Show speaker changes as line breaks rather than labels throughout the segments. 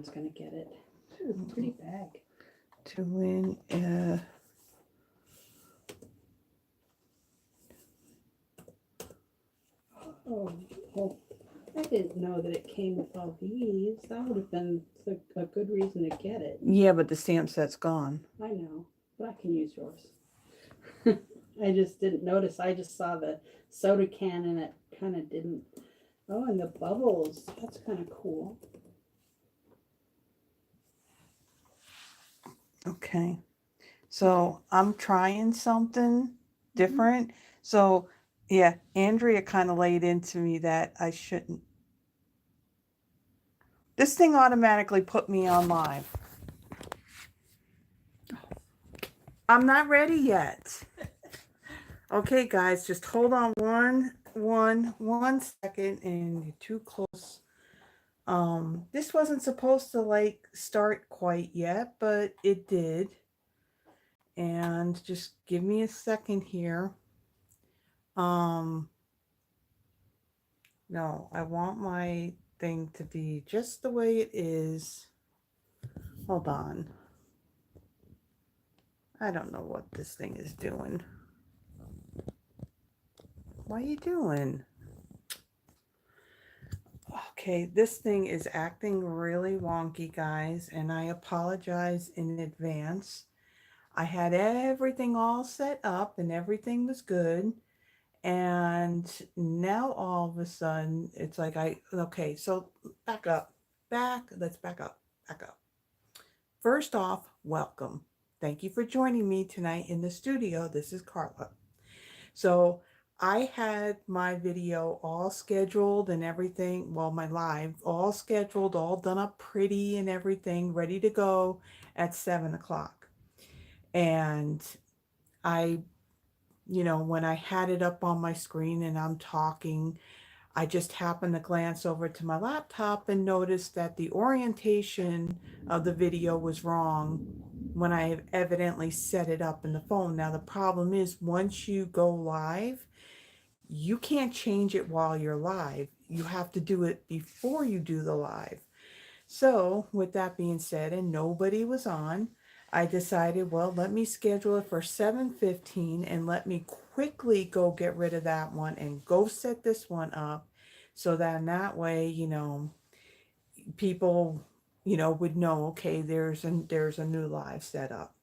one's going to get it. Ooh, pretty bag.
To win.
Oh, well, I didn't know that it came with all these. That would have been a good reason to get it.
Yeah, but the stamp set's gone.
I know, but I can use yours. I just didn't notice. I just saw the soda can and it kind of didn't. Oh, and the bubbles. That's kind of cool.
Okay. So I'm trying something different. So yeah, Andrea kind of laid into me that I shouldn't. This thing automatically put me on live. I'm not ready yet. Okay, guys, just hold on one second, and you're too close. This wasn't supposed to like start quite yet, but it did. And just give me a second here. No, I want my thing to be just the way it is. Hold on. I don't know what this thing is doing. What are you doing? Okay, this thing is acting really wonky, guys, and I apologize in advance. I had everything all set up and everything was good. And now all of a sudden, it's like okay, so back up. Let's back up. First off, welcome. Thank you for joining me tonight in the studio. This is Carla. So I had my video all scheduled and everything, well, my live, all scheduled, all done up pretty and everything, ready to go at 7 o'clock. And I, when I had it up on my screen and I'm talking, I just happened to glance over to my laptop and noticed that the orientation of the video was wrong when I evidently set it up in the phone. Now, the problem is once you go live, you can't change it while you're live. You have to do it before you do the live. So with that being said, and nobody was on, I decided, well, let me schedule it for 7:15 and let me quickly go get rid of that one and go set this one up so that in that way, people, would know, okay, there's a new live set up.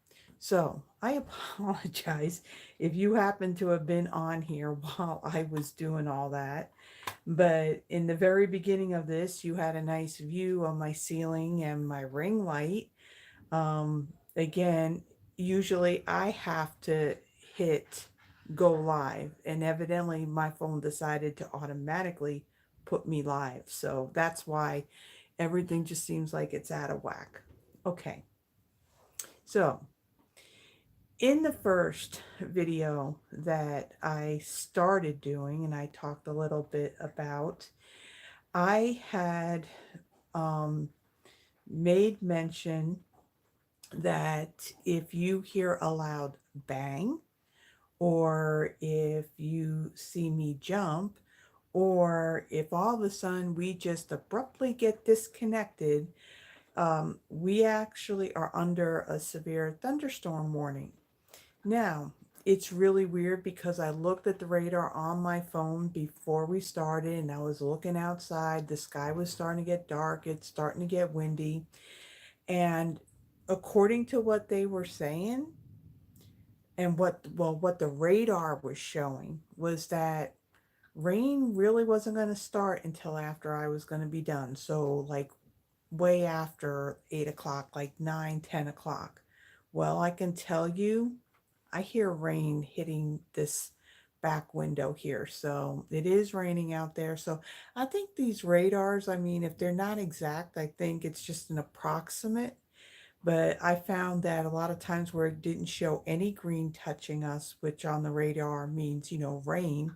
So I apologize if you happen to have been on here while I was doing all that. But in the very beginning of this, you had a nice view of my ceiling and my ring light. Again, usually I have to hit go live, and evidently my phone decided to automatically put me live. So that's why everything just seems like it's out of whack. Okay. So in the first video that I started doing, and I talked a little bit about, I had made mention that if you hear a loud bang, or if you see me jump, or if all of a sudden we just abruptly get disconnected, we actually are under a severe thunderstorm warning. Now, it's really weird because I looked at the radar on my phone before we started and I was looking outside. The sky was starting to get dark. It's starting to get windy. And according to what they were saying and what the radar was showing was that rain really wasn't going to start until after I was going to be done. So like way after 8 o'clock, like 9, 10 o'clock. Well, I can tell you, I hear rain hitting this back window here. So it is raining out there. So I think these radars, I mean, if they're not exact, I think it's just an approximate. But I found that a lot of times where it didn't show any green touching us, which on the radar means, rain,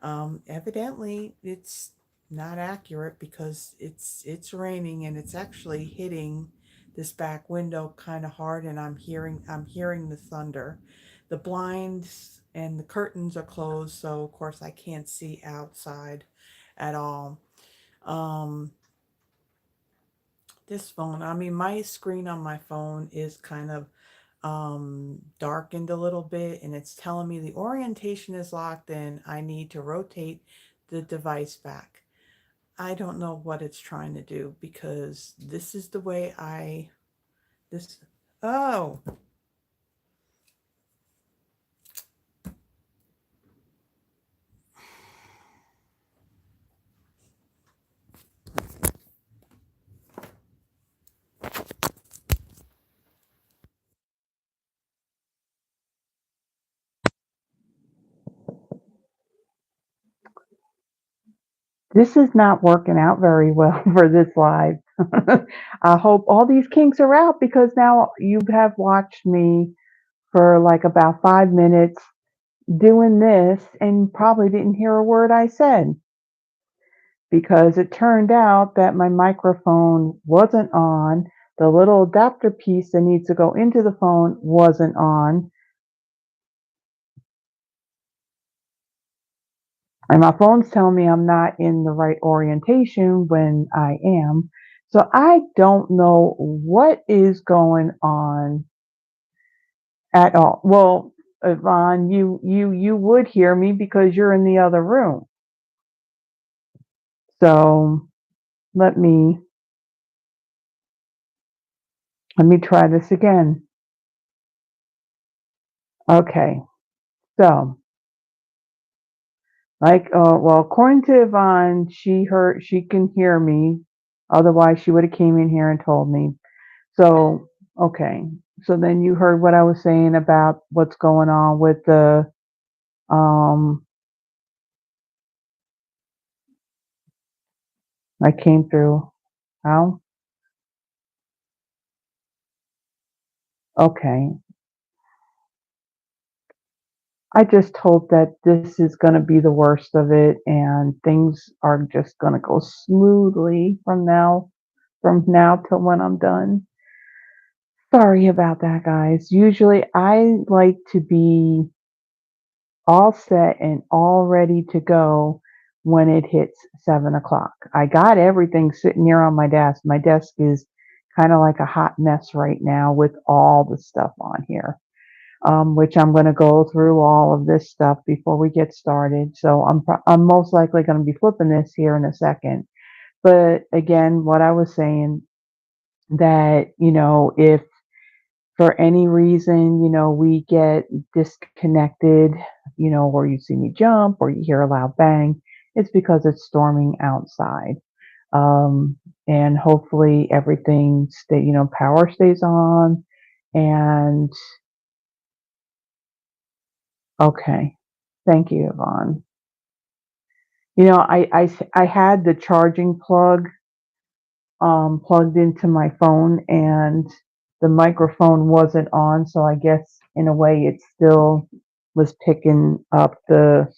evidently it's not accurate because it's raining and it's actually hitting this back window kind of hard, and I'm hearing the thunder. The blinds and the curtains are closed, so of course I can't see outside at all. This phone, I mean, my screen on my phone is kind of darkened a little bit, and it's telling me the orientation is locked in. I need to rotate the device back. I don't know what it's trying to do because this is the way this, oh, this is not working out very well for this live. I hope all these kinks are out because now you have watched me for like about 5 minutes doing this and probably didn't hear a word I said because it turned out that my microphone wasn't on. The little adapter piece that needs to go into the phone wasn't on. And my phone's telling me I'm not in the right orientation when I am. So I don't know what is going on at all. Well, Yvonne, you would hear me because you're in the other room. So let me try this again. Okay. So, well, according to Yvonne, she can hear me. Otherwise, she would have came in here and told me. So, okay. So then you heard what I was saying about what's going on with the um I came through. How? Okay. I just hope that this is going to be the worst of it and things are just going to go smoothly from now till when I'm done. Sorry about that, guys. Usually I like to be all set and all ready to go when it hits 7 o'clock. I got everything sitting here on my desk. My desk is kind of like a hot mess right now with all the stuff on here, which I'm going to go through all of this stuff before we get started. So I'm most likely going to be flipping this here in a second. But again, what I was saying that, if for any reason, we get disconnected, or you see me jump or you hear a loud bang, it's because it's storming outside. Um, and hopefully everything power stays on. And okay, thank you, Yvonne. I had the charging plug plugged into my phone and the microphone wasn't on. So I guess in a way it still was picking up the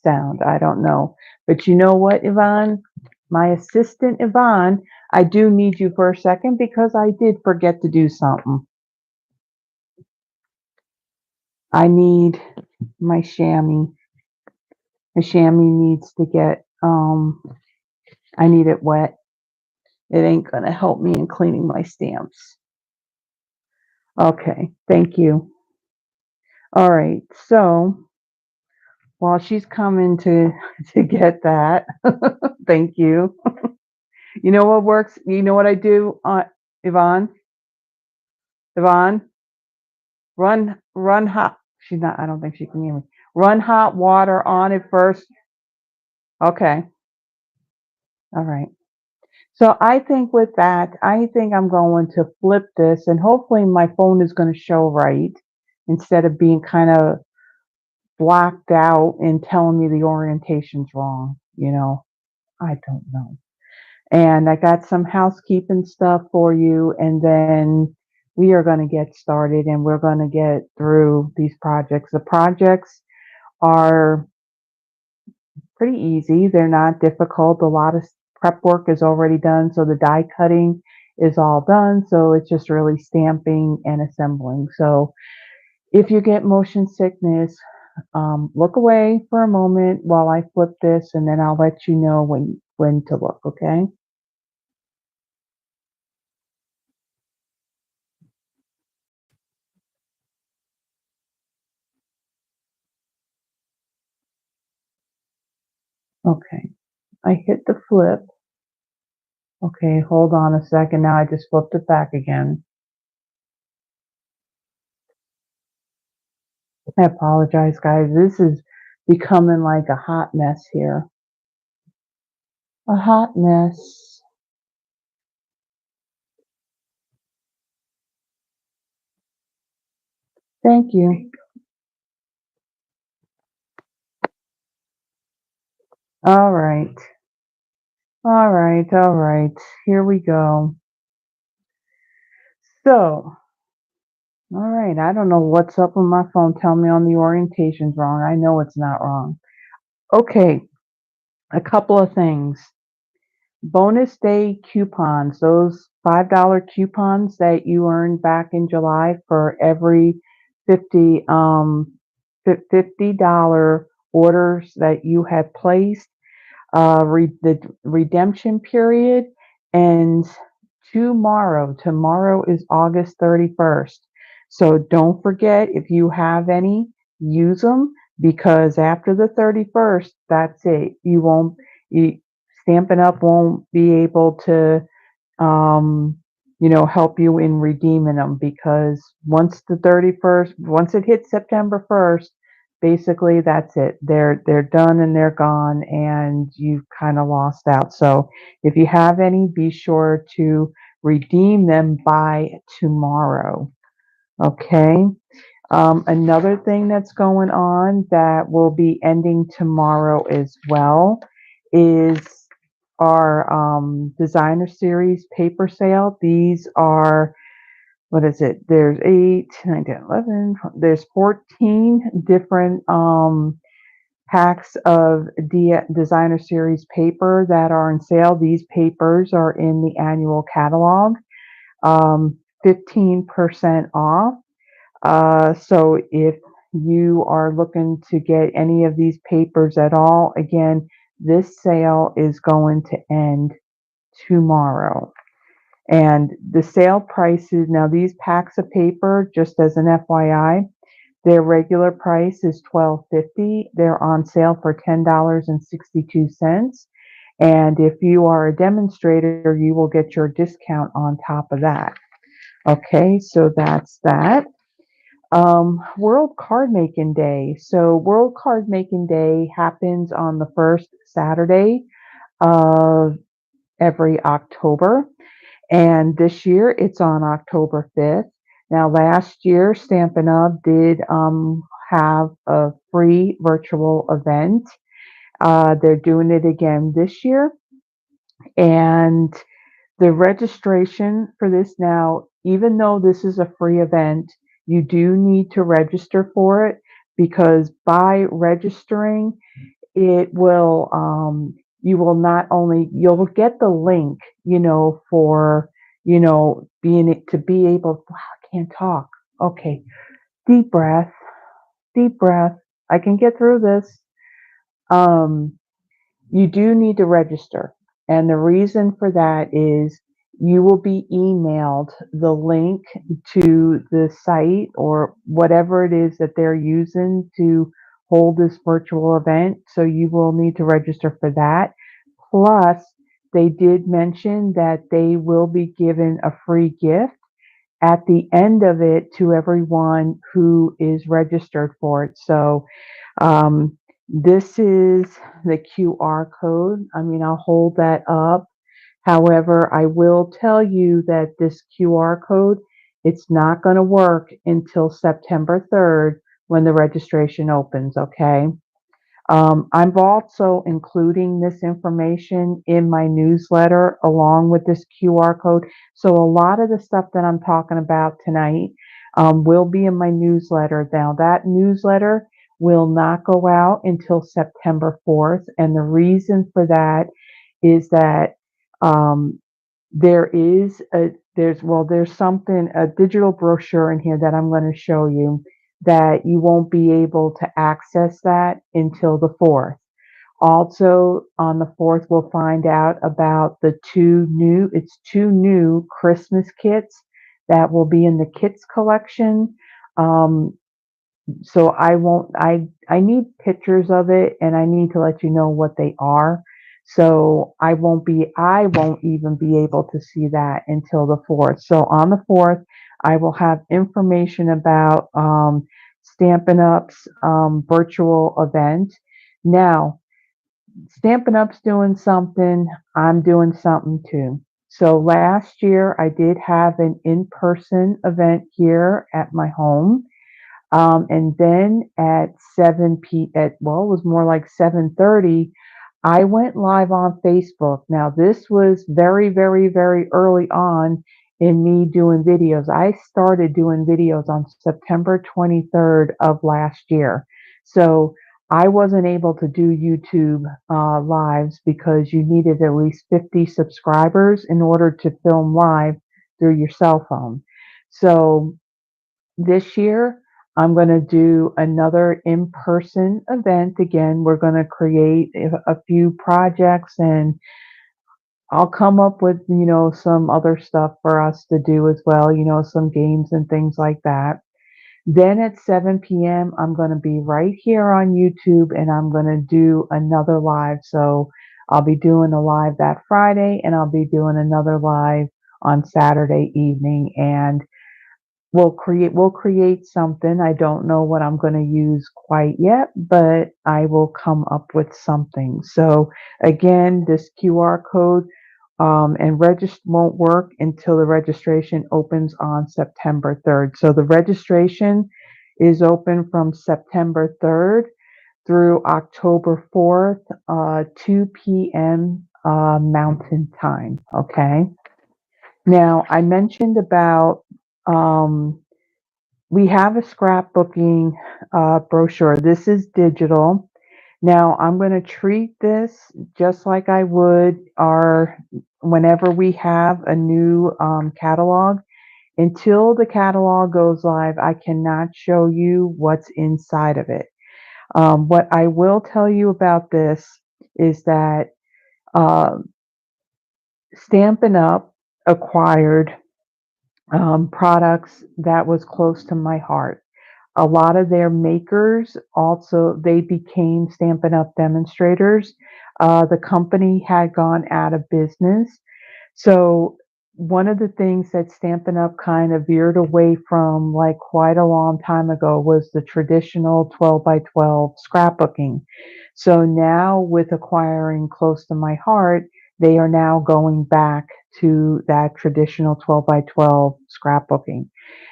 sound. I don't know. But you know what, Yvonne? My assistant, Yvonne, I do need you for a second because I did forget to do something. I need my chamois. My chamois needs to get, I need it wet. It ain't going to help me in cleaning my stamps. Okay, thank you. All right, so while she's coming to to get that, thank you. You know what works? You know what I do, Yvonne? Yvonne, run hot. She's not. I don't think she can hear me. Run hot water on it first. Okay. All right. So I think with that, I think I'm going to flip this, and hopefully my phone is going to show right instead of being kind of blacked out and telling me the orientation's wrong. I don't know. And I got some housekeeping stuff for you, and then we are going to get started and we're going to get through these projects. The projects are pretty easy, they're not difficult. A lot of prep work is already done, so the die cutting is all done. So it's just really stamping and assembling. So if you get motion sickness, look away for a moment while I flip this, and then I'll let you know when to look. Okay.
Okay, I hit the flip. Okay, hold on a second. Now I just flipped it back again. I apologize, guys. This is becoming like a hot mess here. A hot mess. Thank you. All right. All right. All right. Here we go. So, all right. I don't know what's up with my phone. Tell me on the orientation's wrong. I know it's not wrong. Okay. A couple of things. Bonus day coupons, those $5 coupons that you earned back in July for every 50 $50 orders that you had placed. The redemption period ends tomorrow. Tomorrow is August 31st. So don't forget, if you have any, use them, because after the 31st, that's it. You Stampin' Up won't be able to um, help you in redeeming them, because once it hits September 1st, basically that's it. They're done and they're gone, and you've kind of lost out. So if you have any, be sure to redeem them by tomorrow. Okay. Another thing that's going on that will be ending tomorrow as well is our designer series paper sale. These are, what is it? There's 8, 9, 10, 11, there's 14 different packs of designer series paper that are on sale. These papers are in the annual catalog, 15% off. So if you are looking to get any of these papers at all, again, this sale is going to end tomorrow. And the sale prices, now these packs of paper, just as an FYI, their regular price is $12.50. They're on sale for $10.62. And if you are a demonstrator, you will get your discount on top of that. Okay, so that's that. World Card Making Day. So World Card Making Day happens on the first Saturday of every October. And this year it's on October 5th. Now, last year, Stampin' Up! Did have a free virtual event. They're doing it again this year. And the registration for this now, even though this is a free event, you do need to register for it, because by registering, it will you will not only, you'll get the link, for being to be able, wow, I can't talk. Okay, deep breath, deep breath. I can get through this. Um you do need to register. And the reason for that is you will be emailed the link to the site or whatever it is that they're using to hold this virtual event. So you will need to register for that. Plus, they did mention that they will be given a free gift at the end of it to everyone who is registered for it. So this is the QR code. I mean, I'll hold that up. However, I will tell you that this QR code, it's not going to work until September 3rd when the registration opens, okay? I'm also including this information in my newsletter along with this QR code. So a lot of the stuff that I'm talking about tonight will be in my newsletter. Now, that newsletter will not go out until September 4th. And the reason for that is that um, there's something, a digital brochure in here that I'm going to show you, that you won't be able to access that until the 4th. Also on the 4th, we'll find out about the two new Christmas kits that will be in the kits collection. Um, so I won't, I need pictures of it and I need to let you know what they are. So I won't even be able to see that until the 4th. So on the 4th, I will have information about Stampin' Up's virtual event. Now, Stampin' Up's doing something, I'm doing something too. So last year I did have an in-person event here at my home. And then at 7 p. It was more like 7:30, I went live on Facebook. Now this was very, very, very early on in me doing videos. I started doing videos on September 23rd of last year. So I wasn't able to do YouTube lives because you needed at least 50 subscribers in order to film live through your cell phone. So this year, I'm going to do another in-person event again. We're going to create a few projects and I'll come up with, some other stuff for us to do as well, some games and things like that. Then at 7 p.m., I'm going to be right here on YouTube and I'm going to do another live. So I'll be doing a live that Friday and I'll be doing another live on Saturday evening. And we'll create something. I don't know what I'm going to use quite yet, but I will come up with something. So again, this QR code and register won't work until the registration opens on September 3rd. So the registration is open from September 3rd through October 4th, 2 p.m. Mountain Time. Okay. Now I mentioned about um, we have a scrapbooking brochure. This is digital. Now I'm going to treat this just like I would our whenever we have a new catalog. Until the catalog goes live, I cannot show you what's inside of it. What I will tell you about this is that uh, Stampin' Up acquired products that was close to my heart. A lot of their makers also they became Stampin' Up demonstrators. The company had gone out of business, so one of the things that Stampin' Up kind of veered away from like quite a long time ago was the traditional 12 by 12 scrapbooking. So now with acquiring Close to My Heart, they are now going back to that traditional 12 by 12 scrapbooking.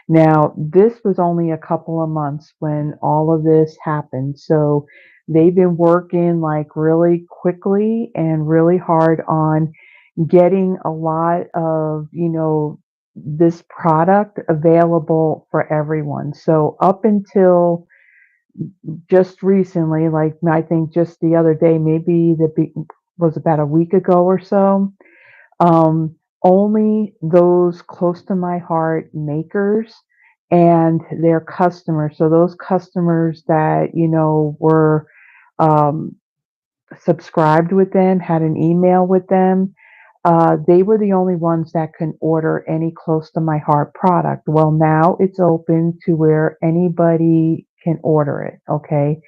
Now, this was only a couple of months when all of this happened. So they've been working like really quickly and really hard on getting a lot of, this product available for everyone. So up until just recently, like I think just the other day, maybe was about a week ago or so, only those close to my heart makers and their customers. So those customers that, were um, subscribed with them, had an email with them, they were the only ones that can order any close to my heart product. Well, now it's open to where anybody can order it. Okay.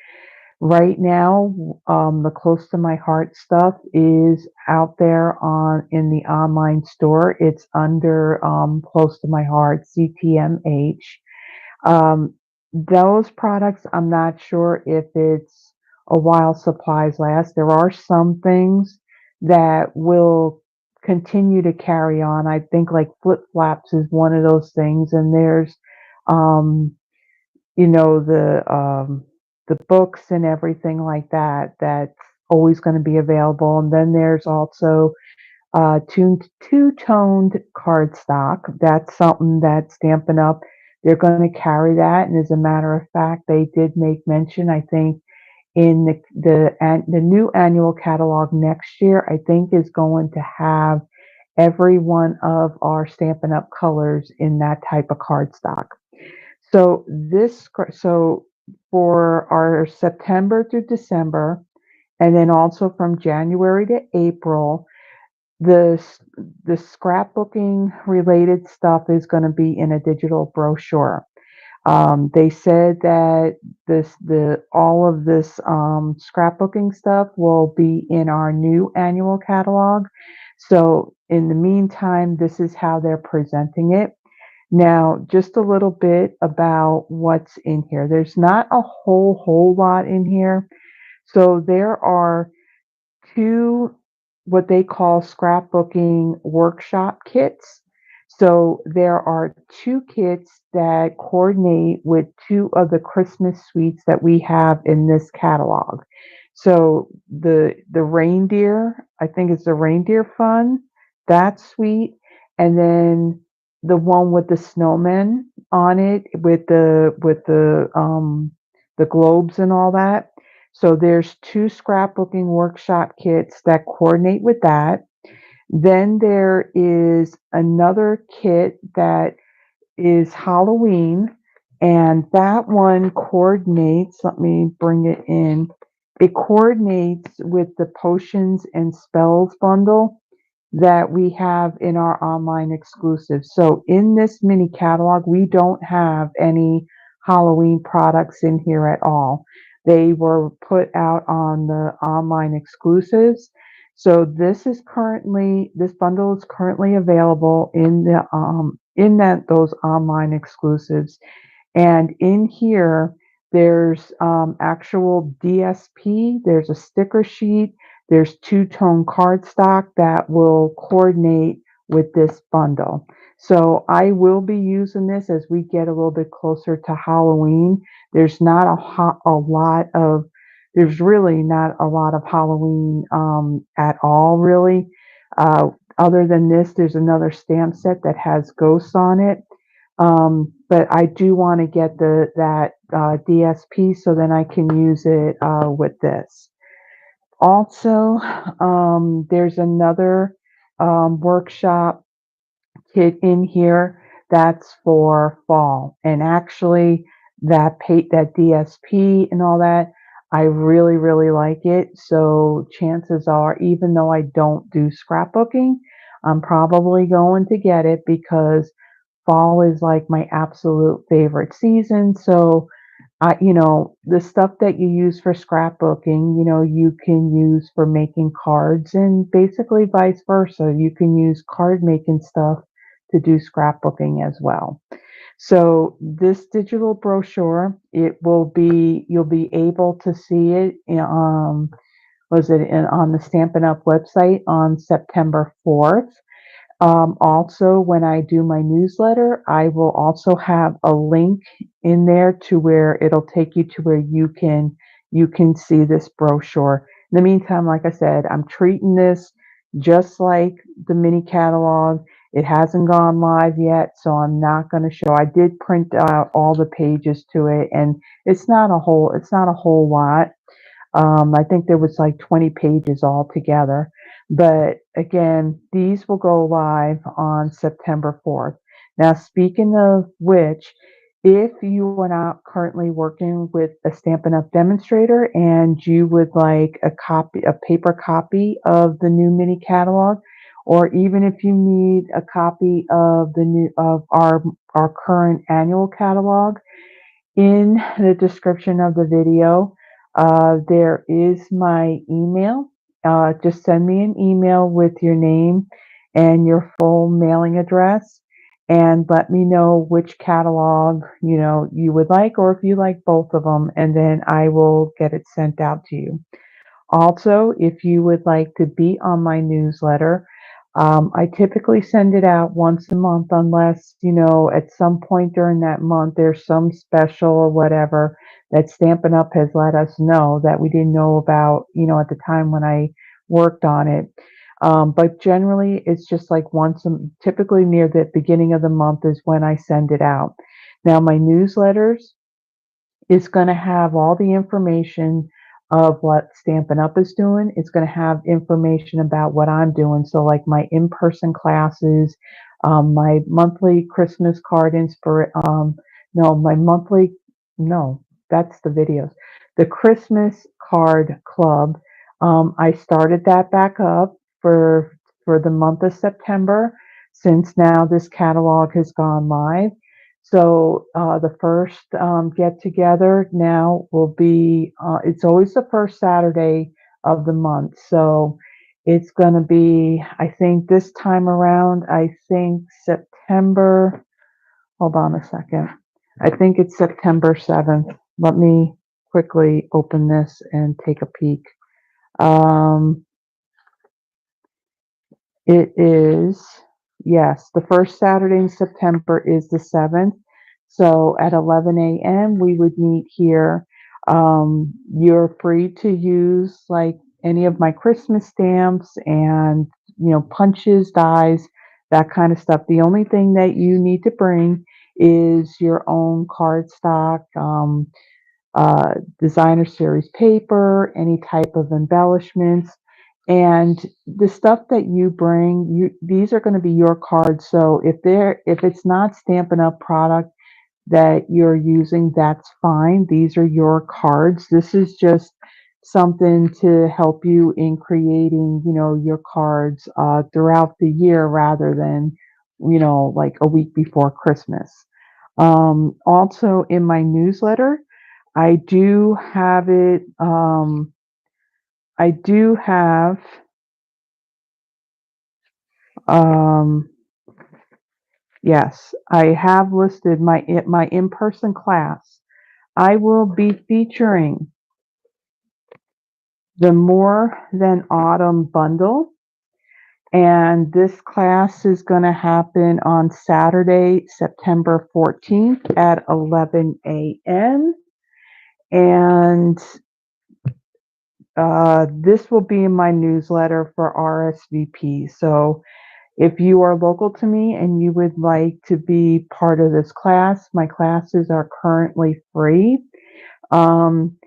Right now, the close to my heart stuff is out there in the online store. It's under close to my heart CTMH. Um, those products, I'm not sure if it's a while supplies last. There are some things that will continue to carry on. I think like flip flops is one of those things, and there's um, you know the um the books and everything like that that's always going to be available. And then there's also two-toned cardstock. That's something that Stampin' Up, they're going to carry that. And as a matter of fact, they did make mention, I think, in the new annual catalog next year, I think is going to have every one of our Stampin' Up colors in that type of cardstock. So for our September through December, and then also from January to April, the scrapbooking related stuff is going to be in a digital brochure. They said that all of this scrapbooking stuff will be in our new annual catalog. So in the meantime, this is how they're presenting it. Now, just a little bit about what's in here. There's not a whole lot in here. So there are two what they call scrapbooking workshop kits. So there are two kits that coordinate with two of the Christmas suites that we have in this catalog. So the reindeer, I think it's the reindeer fun, that suite, and then the one with the snowmen on it with the globes and all that. So there's two scrapbooking workshop kits that coordinate with that. Then there is another kit that is Halloween, and that one coordinates, let me bring it in. It coordinates with the potions and spells bundle that we have in our online exclusive. So in this mini catalog, we don't have any Halloween products in here at all. They were put out on the online exclusives. So this bundle is currently available in those online exclusives. And in here, there's actual DSP, there's a sticker sheet, there's two-tone cardstock that will coordinate with this bundle. So I will be using this as we get a little bit closer to Halloween. There's not a lot of, there's really not a lot of Halloween at all, really. Other than this, there's another stamp set that has ghosts on it. But I do want to get that DSP so then I can use it with this. Also, there's another workshop kit in here that's for fall, and actually that DSP and all that, I really like it. So chances are, even though I don't do scrapbooking, I'm probably going to get it because fall is like my absolute favorite season. So the stuff that you use for scrapbooking, you can use for making cards, and basically vice versa. You can use card making stuff to do scrapbooking as well. So this digital brochure, you'll be able to see it, on the Stampin' Up website on September 4th. Also, when I do my newsletter, I will also have a link in there to where it'll take you to where you can see this brochure. In the meantime, like I said, I'm treating this just like the mini catalog. It hasn't gone live yet, so I'm not going to show. I did print out all the pages to it, and it's not a whole lot. I think there was like 20 pages altogether. But again, these will go live on September 4th. Now, speaking of which, if you are not currently working with a Stampin' Up! Demonstrator and you would like a paper copy of the new mini catalog, or even if you need a copy of our current annual catalog, in the description of the video, there is my email. Just send me an email with your name and your full mailing address, and let me know which catalog you would like, or if you like both of them, and then I will get it sent out to you. Also, if you would like to be on my newsletter, I typically send it out once a month, unless, at some point during that month there's some special or whatever that Stampin' Up! Has let us know that we didn't know about, at the time when I worked on it. But generally, it's just like typically near the beginning of the month is when I send it out. Now, my newsletters is going to have all the information of what Stampin' Up! Is doing. It's going to have information about what I'm doing. So like my in-person classes, my monthly Christmas card no, my monthly, no, that's the videos. The Christmas card club, I started that back up for the month of September, since now this catalog has gone live. So the first get together now will be, it's always the first Saturday of the month. So it's going to be, I think this time around, I think September, hold on a second. I think it's September 7th. Let me quickly open this and take a peek. Um, It is, yes, the first Saturday in September is the 7th. So at 11 a.m., we would meet here. You're free to use like any of my Christmas stamps and, punches, dies, that kind of stuff. The only thing that you need to bring is your own cardstock, designer series paper, any type of embellishments. And the stuff that you bring, these are going to be your cards. So if it's not Stampin' Up product that you're using, that's fine. These are your cards. This is just something to help you in creating, your cards throughout the year rather than, like a week before Christmas. Also in my newsletter, I do have it. I do have. Um, yes, I have listed my in-person class. I will be featuring the More Than Autumn bundle, and this class is going to happen on Saturday, September 14th at 11 a.m. And this will be in my newsletter for RSVP. So if you are local to me and you would like to be part of this class, my classes are currently free. Um,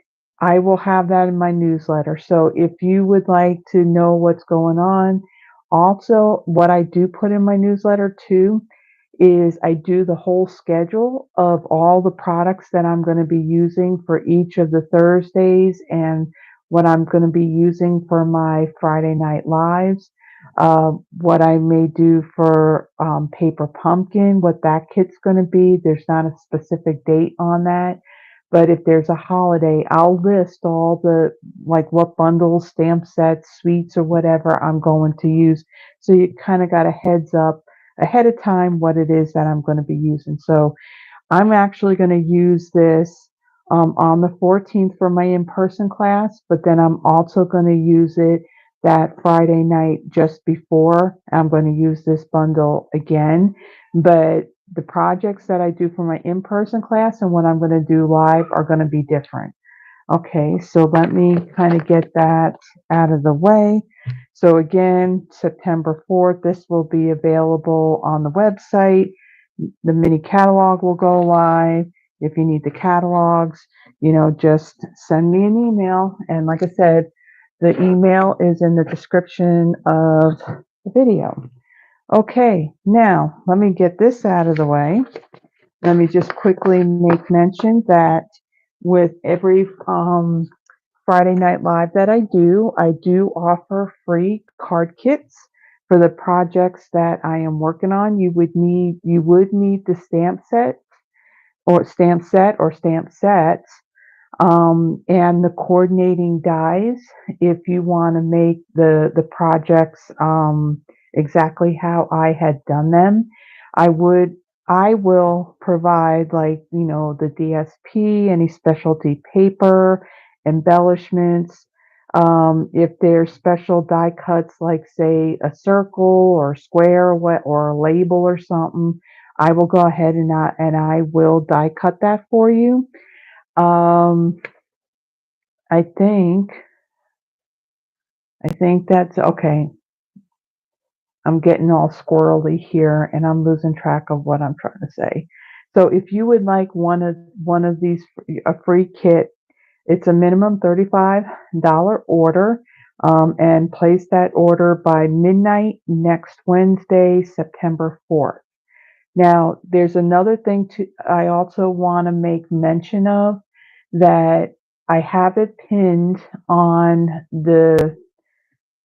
I will have that in my newsletter. So if you would like to know what's going on, also what I do put in my newsletter too is I do the whole schedule of all the products that I'm going to be using for each of the Thursdays and what I'm going to be using for my Friday night lives. What I may do for Paper Pumpkin, what that kit's going to be. There's not a specific date on that. But if there's a holiday, I'll list all the, like what bundles, stamp sets, sweets, or whatever I'm going to use. So you kind of got a heads up ahead of time what it is that I'm going to be using. So I'm actually going to use this on the 14th for my in-person class, but then I'm also going to use it that Friday night just before. I'm going to use this bundle again, but the projects that I do for my in-person class and what I'm going to do live are going to be different. Okay, so let me kind of get that out of the way. So again, September 4th, this will be available on the website. The mini catalog will go live. If you need the catalogs, just send me an email. And like I said, the email is in the description of the video. Okay, now let me get this out of the way. Let me just quickly make mention that with every Friday Night Live that I do offer free card kits for the projects that I am working on. You would need the stamp sets, and the coordinating dies if you want to make the projects exactly how I had done them. I will provide, like, the DSP, any specialty paper, embellishments. If there's special die cuts, like say a circle or square or a label or something, I will go ahead and I will die cut that for you. Um, I think that's okay. I'm getting all squirrely here and I'm losing track of what I'm trying to say. So if you would like one of these, a free kit, it's a minimum $35 order, and place that order by midnight next Wednesday, September 4th. Now, there's another thing I also want to make mention of, that I have it pinned on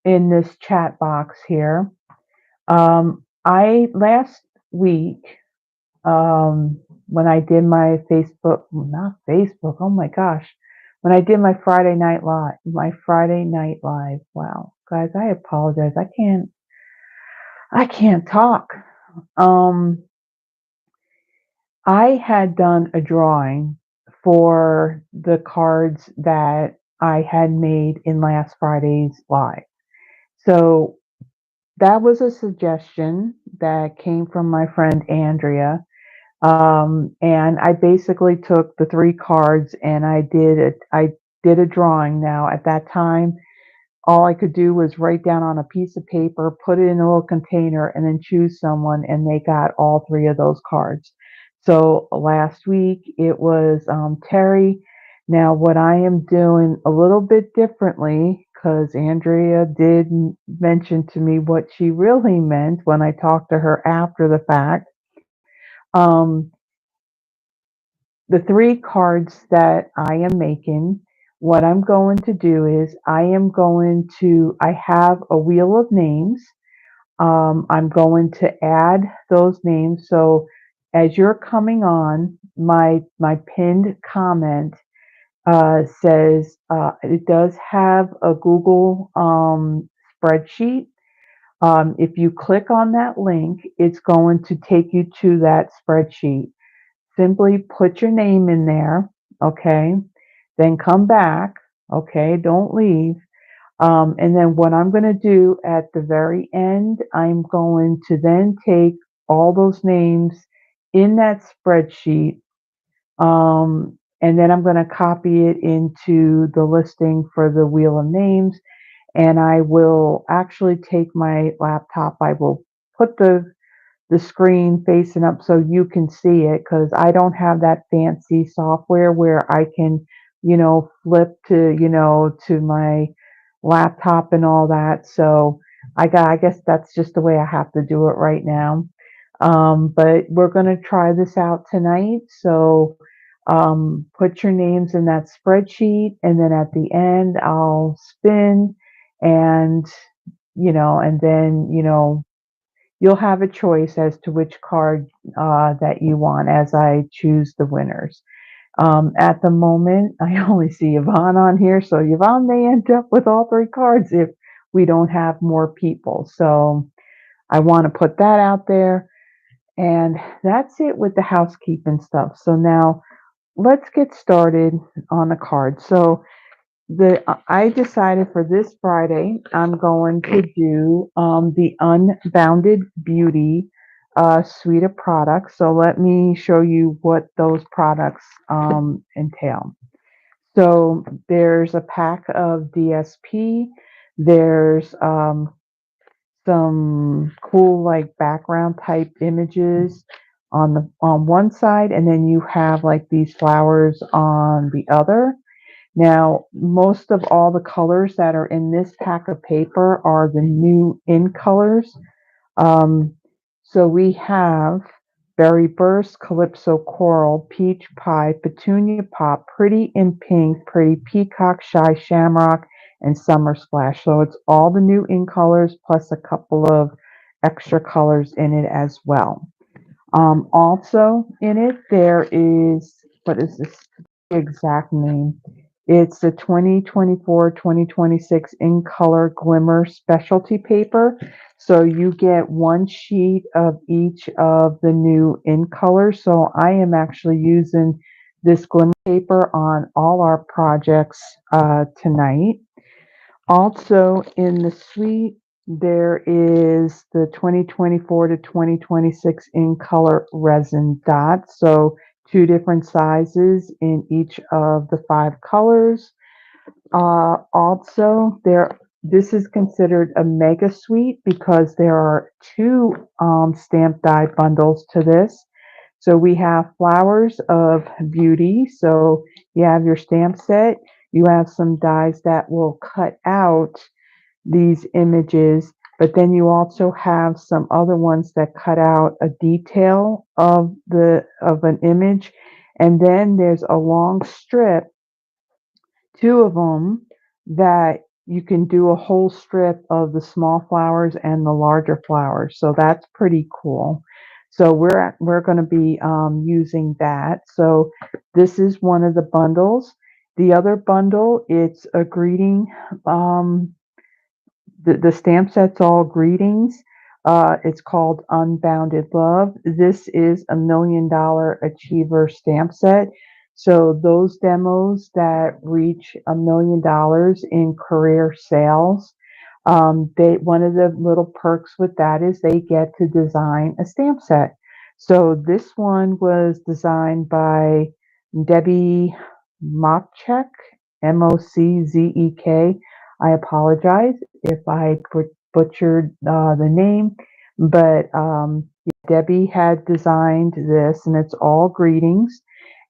in this chat box here. I last week, when I did my Facebook, not Facebook, oh my gosh, when I did my Friday night live. Wow, guys, I apologize. I can't talk. Um, I had done a drawing for the cards that I had made in last Friday's live. So that was a suggestion that came from my friend Andrea. And I basically took the three cards and I did a drawing. Now at that time, all I could do was write down on a piece of paper, put it in a little container, and then choose someone, and they got all three of those cards. So last week it was Terry. Now, what I am doing a little bit differently, because Andrea did mention to me what she really meant when I talked to her after the fact. Um, the three cards that I am making, what I'm going to do is I have a wheel of names. I'm going to add those names. So as you're coming on, my pinned comment says it does have a Google spreadsheet. If you click on that link, it's going to take you to that spreadsheet. Simply put your name in there, okay? Then come back, okay? Don't leave. And then what I'm going to do at the very end, I'm going to then take all those names in that spreadsheet, and then I'm going to copy it into the listing for the wheel of names. And I will actually take my laptop. I will put the screen facing up so you can see it, because I don't have that fancy software where I can, flip to, to my laptop and all that. So I guess that's just the way I have to do it right now. But we're going to try this out tonight. So put your names in that spreadsheet, and then at the end I'll spin, and and then you'll have a choice as to which card that you want as I choose the winners. At the moment, I only see Yvonne on here, so Yvonne may end up with all three cards if we don't have more people. So I want to put that out there. And that's it with the housekeeping stuff. So now let's get started on the cards. So I decided for this Friday I'm going to do the Unbounded Beauty suite of products. So let me show you what those products entail. So there's a pack of DSP. There's some cool like background type images on one side, and then you have like these flowers on the other. Now, most of all the colors that are in this pack of paper are the new in colors. Um, so we have Berry Burst, Calypso Coral, Peach Pie, Petunia Pop, Pretty in Pink, Pretty Peacock, Shy Shamrock, and Summer Splash. So it's all the new in colors plus a couple of extra colors in it as well. Also in it, there is, what is this exact name? It's the 2024-2026 in color Glimmer specialty paper. So you get one sheet of each of the new in colors. So I am actually using this Glimmer paper on all our projects tonight. Also in the suite, there is the 2024 to 2026 in color resin dots. So two different sizes in each of the 5 colors. Also, this is considered a mega suite because there are 2 stamp die bundles to this. So we have Flowers of Beauty. So you have your stamp set. You have some dies that will cut out these images, but then you also have some other ones that cut out a detail of an image. And then there's a long strip, 2 of them, that you can do a whole strip of the small flowers and the larger flowers. So that's pretty cool. So we're going to be using that. So this is one of the bundles. The other bundle, it's a greeting. The stamp set's all greetings. It's called Unbounded Love. This is $1 million achiever stamp set. So those demos that reach $1 million in career sales, they one of the little perks with that is they get to design a stamp set. So this one was designed by Debbie Moczek, Moczek. I apologize if I butchered the name, but Debbie had designed this, and it's all greetings.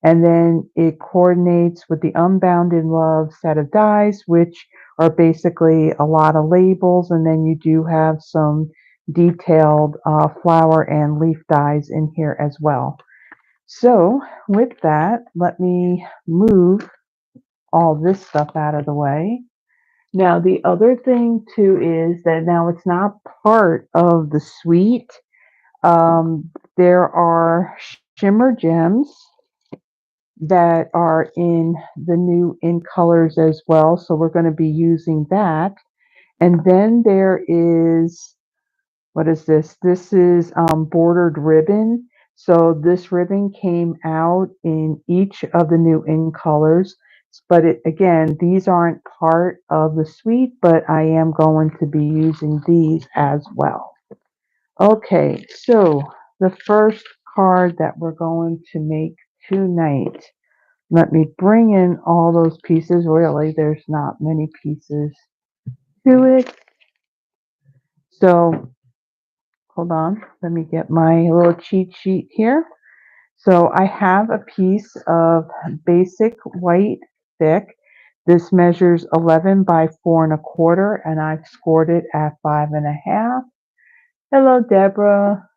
And then it coordinates with the Unbounded Love set of dies, which are basically a lot of labels, and then you do have some detailed flower and leaf dies in here as well. So with that, let me move all this stuff out of the way. Now, the other thing too is that now it's not part of the suite. There are shimmer gems that are in the new in colors as well. So we're going to be using that. And then there is, what is this? This is bordered ribbon. So this ribbon came out in each of the new in colors. But again, these aren't part of the suite, but I am going to be using these as well. Okay, so the first card that we're going to make tonight. Let me bring in all those pieces. Really, there's not many pieces to it. So hold on, let me get my little cheat sheet here. So I have a piece of basic white thick. This measures 11 by 4¼ and I've scored it at 5½. Hello, Deborah.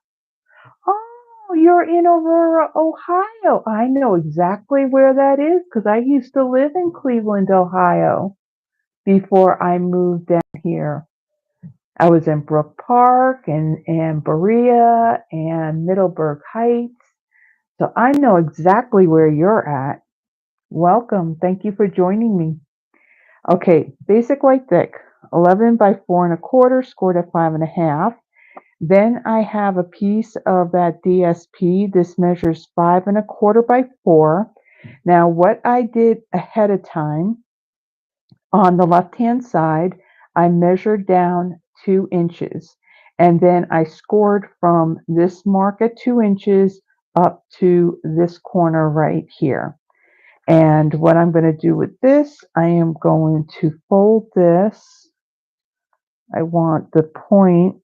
Oh, you're in Aurora, Ohio. I know exactly where that is because I used to live in Cleveland, Ohio before I moved down here. I was in Brook Park and Berea and Middleburg Heights. So I know exactly where you're at. Welcome. Thank you for joining me. Okay, basic white thick, 11 by 4¼ scored at 5½. Then I have a piece of that DSP. This measures 5¼ by 4. Now what I did ahead of time, on the left-hand side, I measured down 2 inches. And then I scored from this mark at 2 inches up to this corner right here. And what I'm going to do with this, I am going to fold this. I want the point.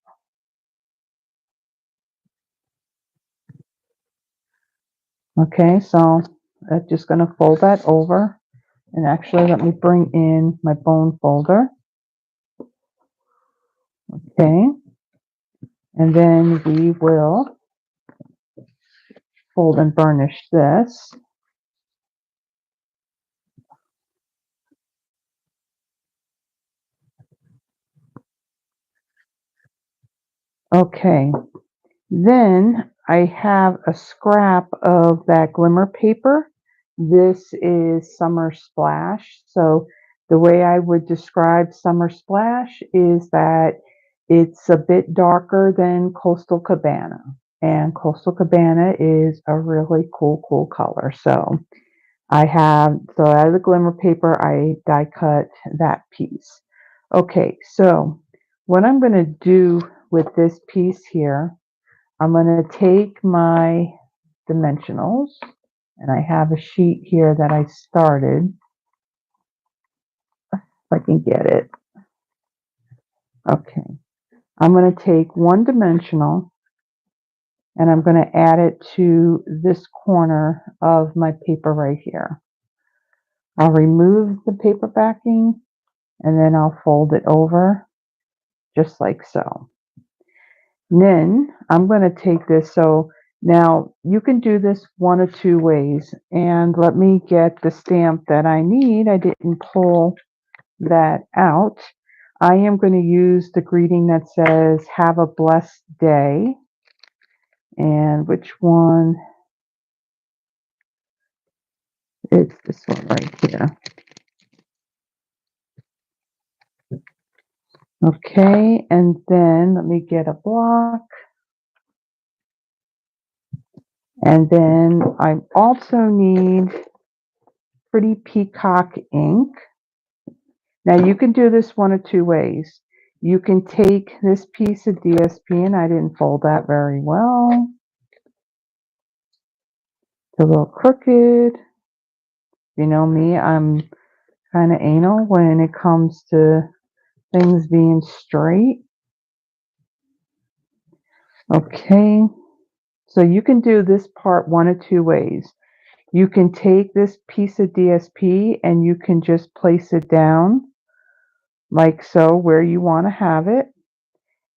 Okay, so I'm just going to fold that over. And actually, let me bring in my bone folder. Okay. And then we will fold and burnish this. Okay. Then I have a scrap of that Glimmer paper. This is Summer Splash. So the way I would describe Summer Splash is that it's a bit darker than Coastal Cabana. And Coastal Cabana is a really cool color. So out of the Glimmer paper, I die cut that piece. Okay, so what I'm going to do with this piece here, I'm going to take my dimensionals, and I have a sheet here that I started, if I can get it. Okay, I'm going to take one dimensional, and I'm going to add it to this corner of my paper right here. I'll remove the paper backing, and then I'll fold it over, just like so. And then I'm going to take this, so now you can do this one of 2 ways, and let me get the stamp that I need. I didn't pull that out. I am going to use the greeting that says, "Have a blessed day." And which one? It's this one right here. Okay, and then let me get a block. And then I also need Pretty Peacock ink. Now you can do this one of two ways. You can take this piece of DSP, and I didn't fold that very well. It's a little crooked. You know me, I'm kind of anal when it comes to things being straight. Okay, so you can do this part one of two ways. You can take this piece of DSP and you can just place it down like so where you want to have it,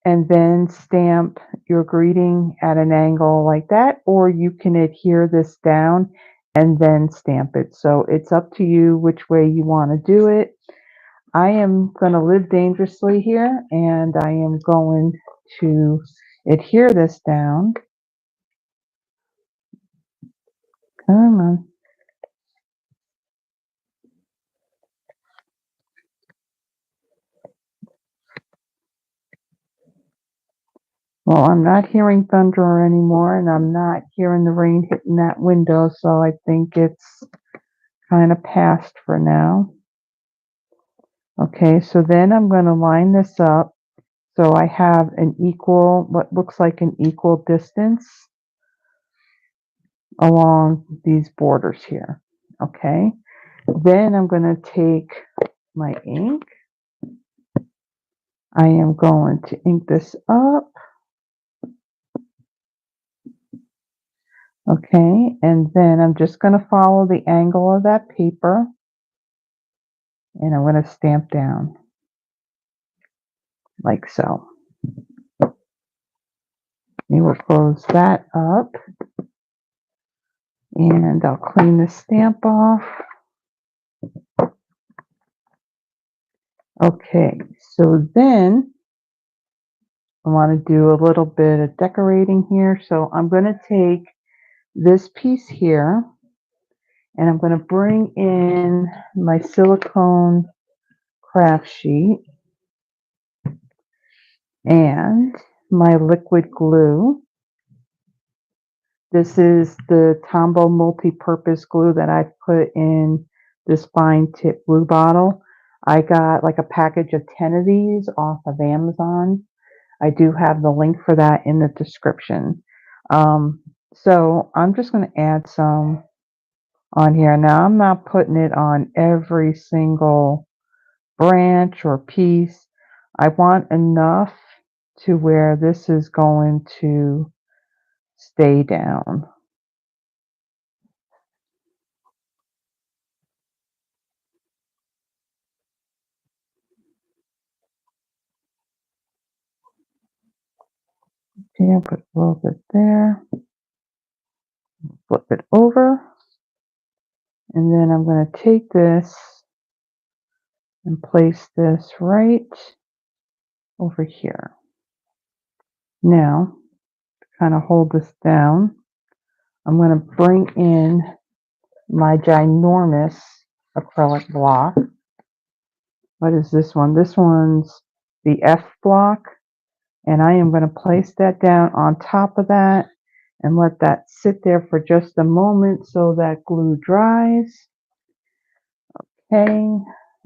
and then stamp your greeting at an angle like that, or you can adhere this down and then stamp it. So it's up to you which way you want to do it. I am going to live dangerously here, and I am going to adhere this down. Come on. Well, I'm not hearing thunder anymore, and I'm not hearing the rain hitting that window, so I think it's kind of past for now. Okay, so then I'm going to line this up so I have an equal, what looks like an equal distance along these borders here. Okay, then I'm going to take my ink. I am going to ink this up. Okay, and then I'm just going to follow the angle of that paper, and I'm going to stamp down like so. We will close that up, and I'll clean the stamp off. Okay, so then I want to do a little bit of decorating here. So I'm going to take this piece here, and I'm going to bring in my silicone craft sheet and my liquid glue. This is the Tombow multi-purpose glue that I put in this fine tip glue bottle. I got like a package of 10 of these off of Amazon. I do have the link for that in the description. So I'm just going to add some on here. Now I'm not putting it on every single branch or piece. I want enough to where this is going to stay down. Okay, I'll put a little bit there, flip it over, and then I'm going to take this and place this right over here. Now, to kind of hold this down, I'm going to bring in my ginormous acrylic block. What is this one? This one's the F block, and I am going to place that down on top of that and let that sit there for just a moment so that glue dries. Okay,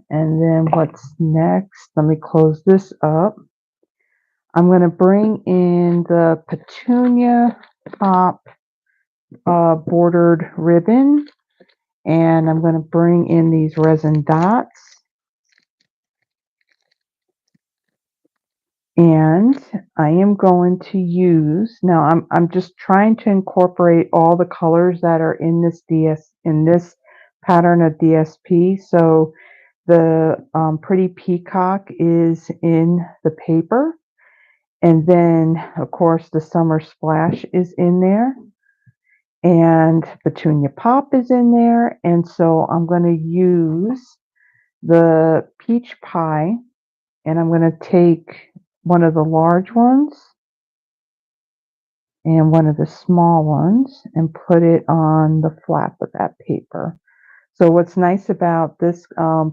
and then what's next? Let me close this up. I'm going to bring in the Petunia top bordered ribbon, and I'm going to bring in these resin dots. And I am going to use, now I'm just trying to incorporate all the colors that are in this pattern of DSP. So the Pretty Peacock is in the paper, and then of course the Summer Splash is in there, and Petunia Pop is in there, and so I'm going to use the Peach Pie, and I'm going to take one of the large ones, and one of the small ones and put it on the flap of that paper. So what's nice about this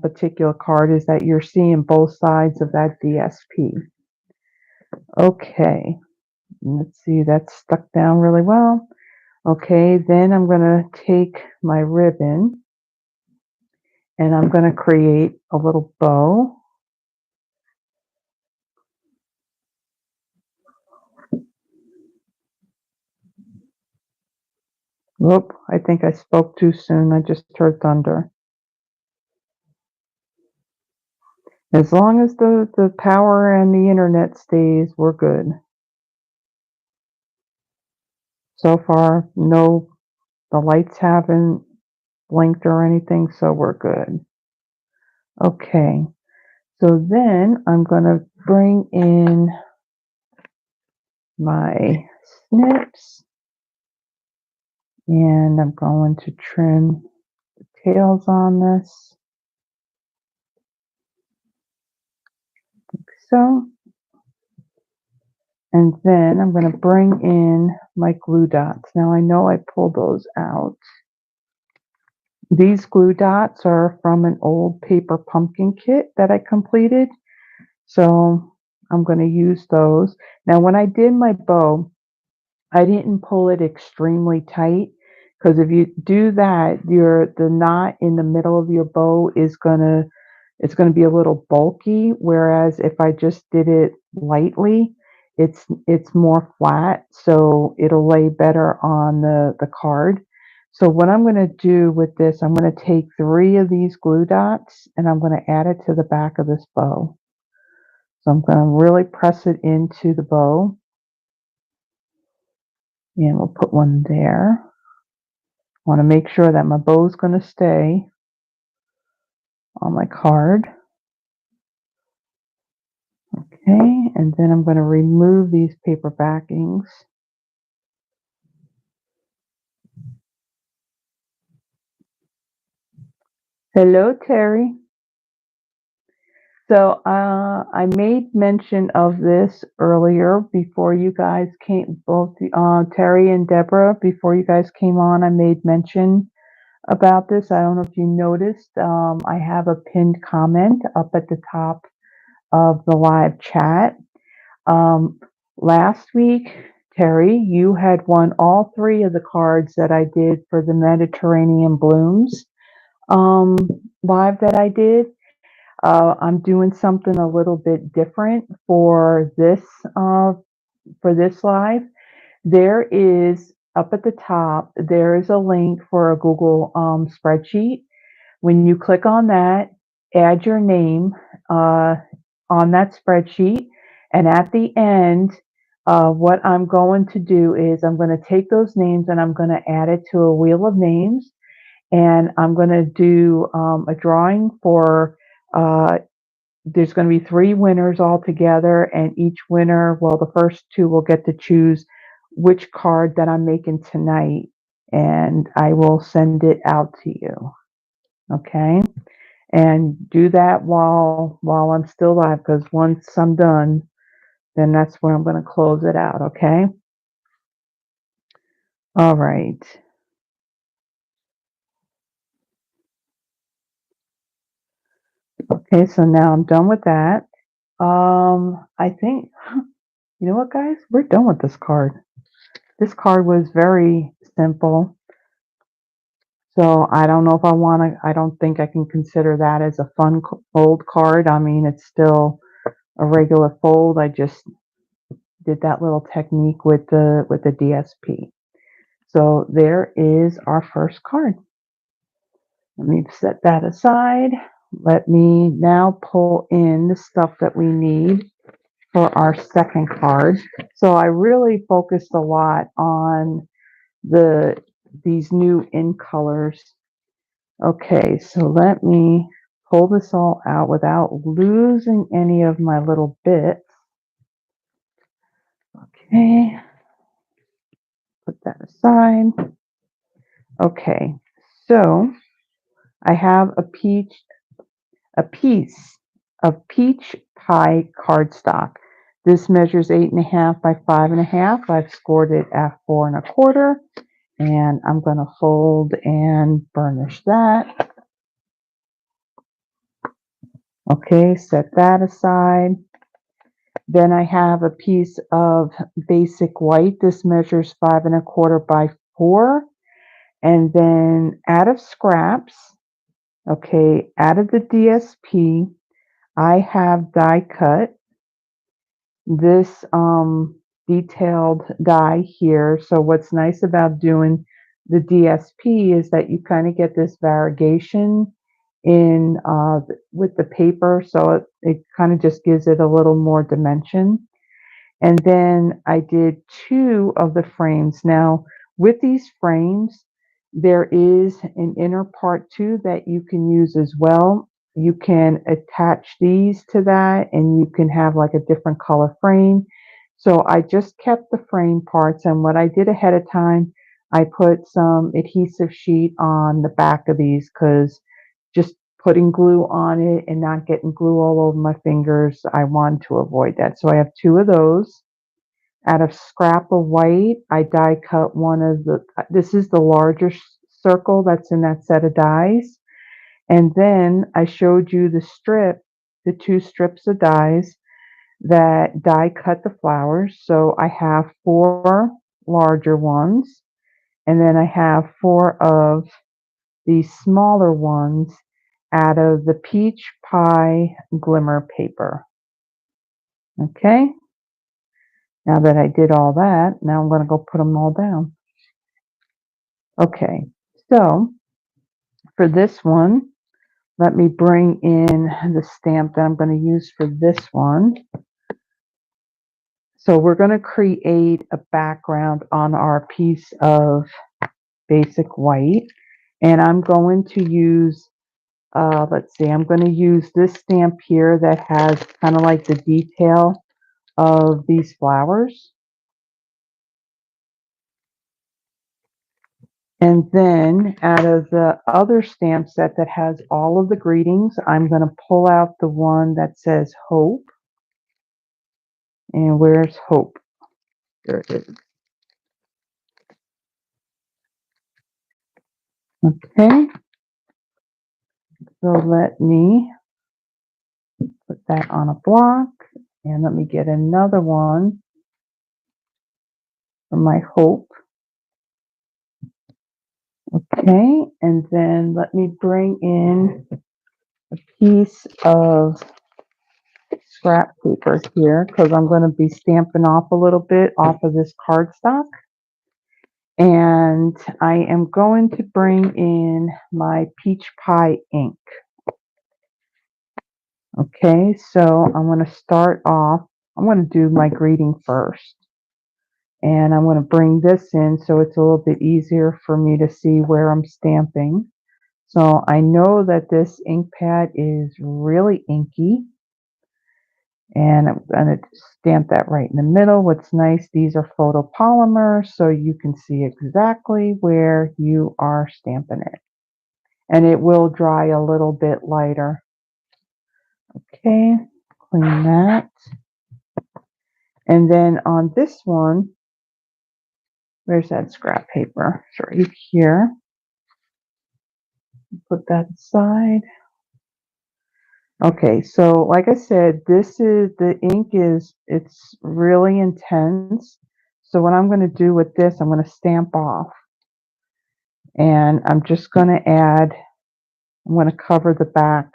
particular card is that you're seeing both sides of that DSP. Okay, let's see, that's stuck down really well. Okay, then I'm going to take my ribbon and I'm going to create a little bow. Whoop, I think I spoke too soon. I just heard thunder. As long as the power and the internet stays, we're good. So far, no, the lights haven't blinked or anything, so we're good. Okay, so then I'm going to bring in my snips and I'm going to trim the tails on this, like so. And then I'm going to bring in my glue dots. Now I know I pulled those out. These glue dots are from an old paper pumpkin kit that I completed. So I'm going to use those. Now when I did my bow, I didn't pull it extremely tight because if you do that, the knot in the middle of your bow is it's gonna be a little bulky. Whereas if I just did it lightly, it's more flat, so it'll lay better on the card. So what I'm going to do with this, I'm going to take 3 of these glue dots and I'm going to add it to the back of this bow. So I'm going to really press it into the bow. And we'll put one there. I want to make sure that my bow is going to stay on my card. Okay, and then I'm going to remove these paper backings. Hello, Terry. So I made mention of this earlier before you guys came, both Terry and Deborah, before you guys came on, I made mention about this. I don't know if you noticed, I have a pinned comment up at the top of the live chat. Last week, Terry, you had won all 3 of the cards that I did for the Mediterranean Blooms live that I did. I'm doing something a little bit different for this live. There is up at the top, there is a link for a Google spreadsheet. When you click on that, add your name on that spreadsheet, and at the end, what I'm going to do is I'm going to take those names and I'm going to add it to a wheel of names, and I'm going to do a drawing for there's going to be 3 winners altogether, and each winner, well, the first 2 will get to choose which card that I'm making tonight, and I will send it out to you. Okay, and do that while I'm still live, because once I'm done, then that's where I'm going to close it out. Okay. All right. Okay, so now I'm done with that. I think, you know what, guys? We're done with this card. This card was very simple. So I don't know if I don't think I can consider that as a fun fold card. I mean, it's still a regular fold. I just did that little technique with the DSP. So there is our first card. Let me set that aside. Let me now pull in the stuff that we need for our second card. So I really focused a lot on these new in colors. Okay, so let me pull this all out without losing any of my little bits. Okay, put that aside. Okay, so I have a piece of peach pie cardstock. This measures 8.5 by 5.5. I've scored it at 4 1/4, and I'm going to fold and burnish that. Okay, set that aside. Then I have a piece of basic white. This measures 5 1/4 by 4. And then out of scraps, okay, out of the DSP, I have die cut this detailed die here. So what's nice about doing the DSP is that you kind of get this variegation in with the paper, so it kind of just gives it a little more dimension. And then I did 2 of the frames. Now, with these frames, there is an inner part too that you can use as well. You can attach these to that and you can have like a different color frame. So I just kept the frame parts, and what I did ahead of time, I put some adhesive sheet on the back of these because just putting glue on it and not getting glue all over my fingers, I want to avoid that. So I have 2 of those. Out of scrap of white, I die cut one of this is the larger circle that's in that set of dies. And then I showed you the 2 strips of dies that die cut the flowers. So I have 4 larger ones, and then I have 4 of these smaller ones out of the peach pie glimmer paper. Okay, now that I did all that, now I'm going to go put them all down. Okay, so for this one, let me bring in the stamp that I'm going to use for this one. So we're going to create a background on our piece of basic white, and I'm going to use let's see, I'm going to use this stamp here that has kind of like the detail of these flowers. And then out of the other stamp set that has all of the greetings, I'm going to pull out the one that says Hope. And where's Hope? There it is. Okay, so let me put that on a block, and let me get another one for my Hope. Okay, and then let me bring in a piece of scrap paper here because I'm going to be stamping off a little bit off of this cardstock. And I am going to bring in my peach pie ink. Okay, so I'm going to start off, I'm going to do my greeting first. And I'm going to bring this in so it's a little bit easier for me to see where I'm stamping. So I know that this ink pad is really inky. And I'm going to stamp that right in the middle. What's nice, these are photopolymer, so you can see exactly where you are stamping it. And it will dry a little bit lighter. Okay, clean that. And then on this one, where's that scrap paper? It's right here. Put that aside. Okay, so like I said, the ink it's really intense. So what I'm going to do with this, I'm going to stamp off. And I'm just going to I'm going to cover the back,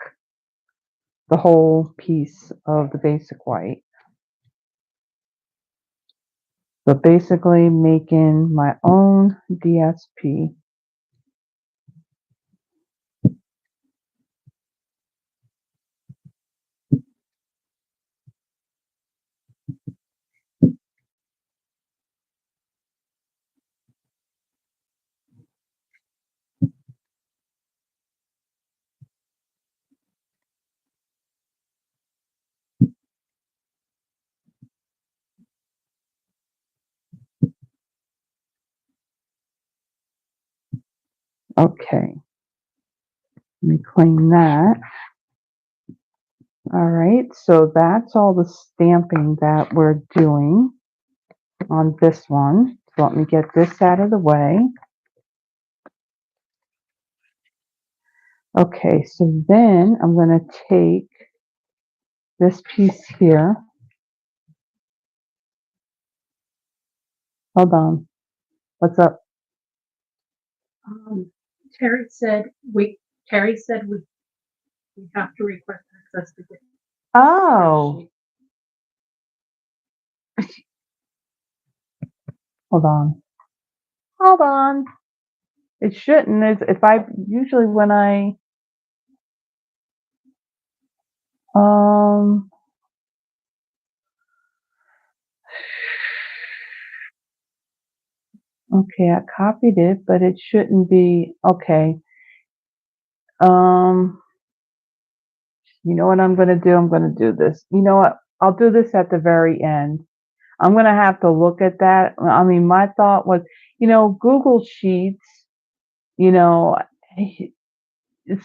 the whole piece of the basic white. So basically making my own DSP. Okay, let me clean that. All right, so that's all the stamping that we're doing on this one. So let me get this out of the way. Okay, so then I'm going to take this piece here. Hold on. What's up?
Terry said we have to request access to get.
Oh, hold on. Hold on. It shouldn't. If I usually when I okay, I copied it, but it shouldn't be okay. You know what I'm going to do? I'm going to do this. You know what? I'll do this at the very end. I'm going to have to look at that. I mean, my thought was, Google Sheets, you know,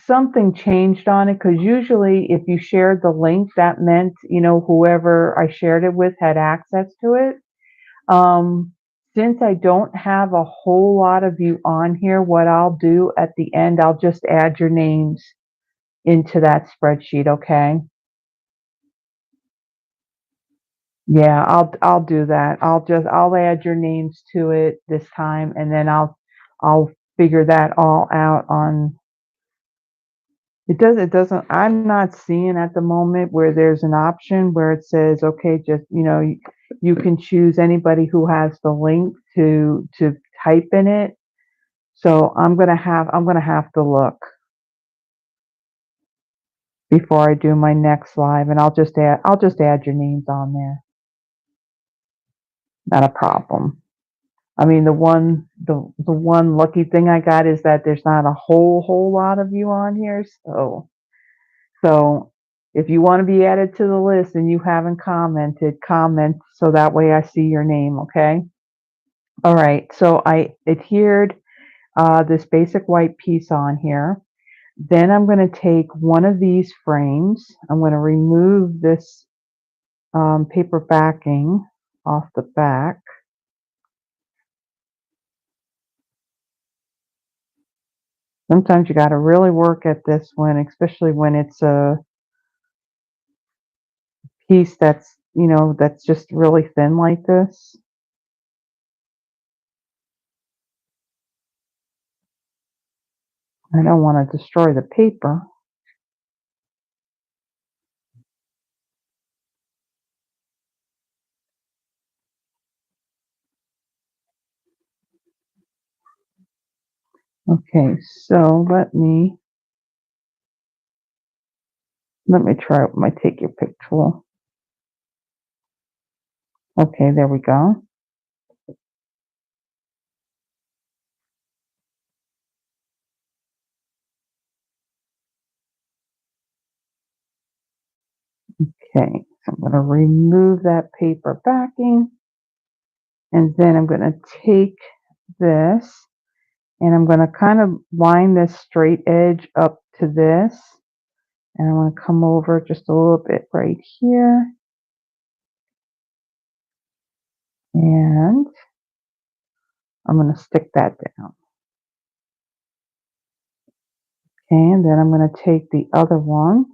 something changed on it because usually if you shared the link, that meant, whoever I shared it with had access to it. Since I don't have a whole lot of you on here, what I'll do at the end, I'll just add your names into that spreadsheet, okay? Yeah, I'll do that. I'll add your names to it this time, and then I'll figure that all out on. It doesn't. I'm not seeing at the moment where there's an option where it says, okay, just you can choose anybody who has the link to type in it. So I'm gonna have to look before I do my next live, and I'll just add your names on there. Not a problem. I mean, the one lucky thing I got is that there's not a whole lot of you on here. So if you want to be added to the list and you haven't commented, comment so that way I see your name. Okay. All right. So I adhered this basic white piece on here. Then I'm going to take one of these frames. I'm going to remove this paper backing off the back. Sometimes you got to really work at this one, especially when it's a piece that's just really thin like this. I don't want to destroy the paper. Okay, so let me try my take your pick tool. Okay, there we go. Okay, so I'm going to remove that paper backing, and then I'm going to take this and I'm going to kind of line this straight edge up to this, and I want to come over just a little bit right here, and I'm going to stick that down. Okay, and then I'm going to take the other one.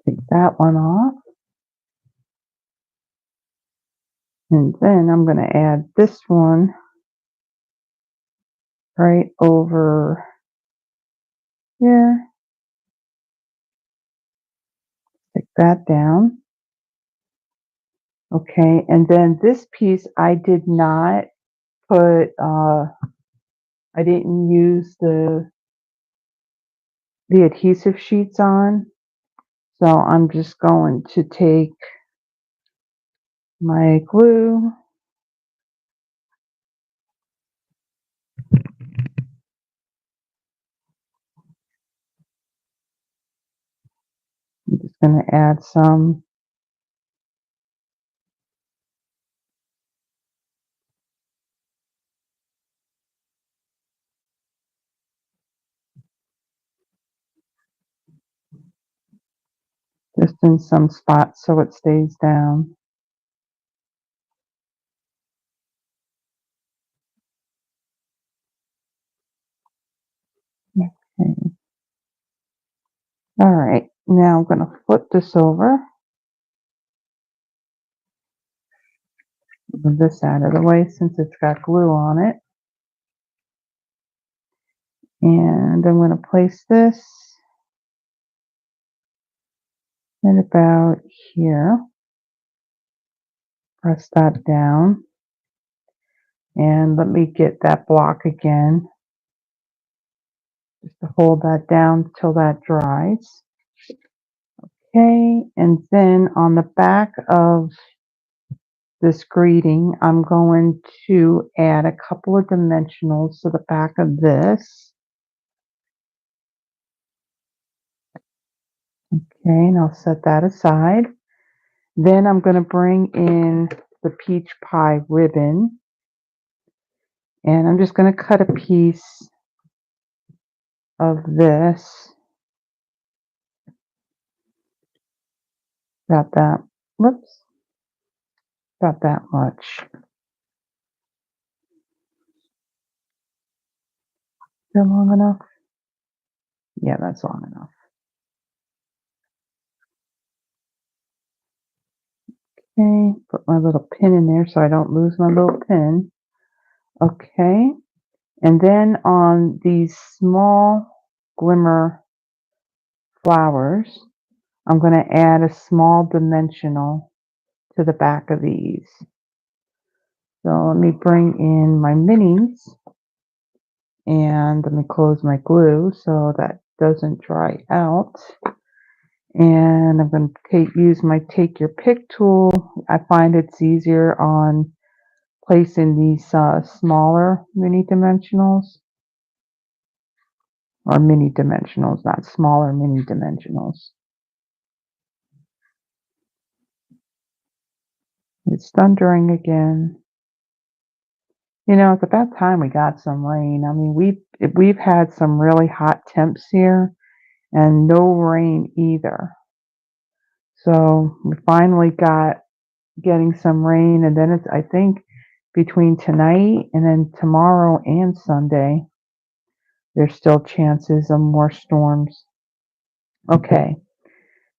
Take that one off. And then I'm going to add this one right over here. Stick that down. Okay, and then this piece I did not put, I didn't use the adhesive sheets on. So I'm just going to take my glue just going to add some. Just in some spots so it stays down. Okay. All right, now I'm going to flip this over. Move this out of the way since it's got glue on it. And I'm going to place this at about here. Press that down. And let me get that block again. Just to hold that down till that dries. Okay, and then on the back of this greeting, I'm going to add a couple of dimensionals to the back of this. Okay, and I'll set that aside. Then I'm going to bring in the peach pie ribbon. And I'm just going to cut a piece of this. About that. Whoops. About that much. Is that long enough? Yeah, that's long enough. Okay, put my little pin in there so I don't lose my little pin. Okay, and then on these small glimmer flowers, I'm going to add a small dimensional to the back of these. So let me bring in my minis and let me close my glue so that doesn't dry out. And I'm going to use my take your pick tool. I find it's easier on placing these smaller mini dimensionals, or mini dimensionals, not smaller mini dimensionals. It's thundering again. You know, it's about time we got some rain. I mean, we've had some really hot temps here and no rain either. So we finally got getting some rain, and then it's, I think, between tonight and then tomorrow and Sunday, there's still chances of more storms. Okay,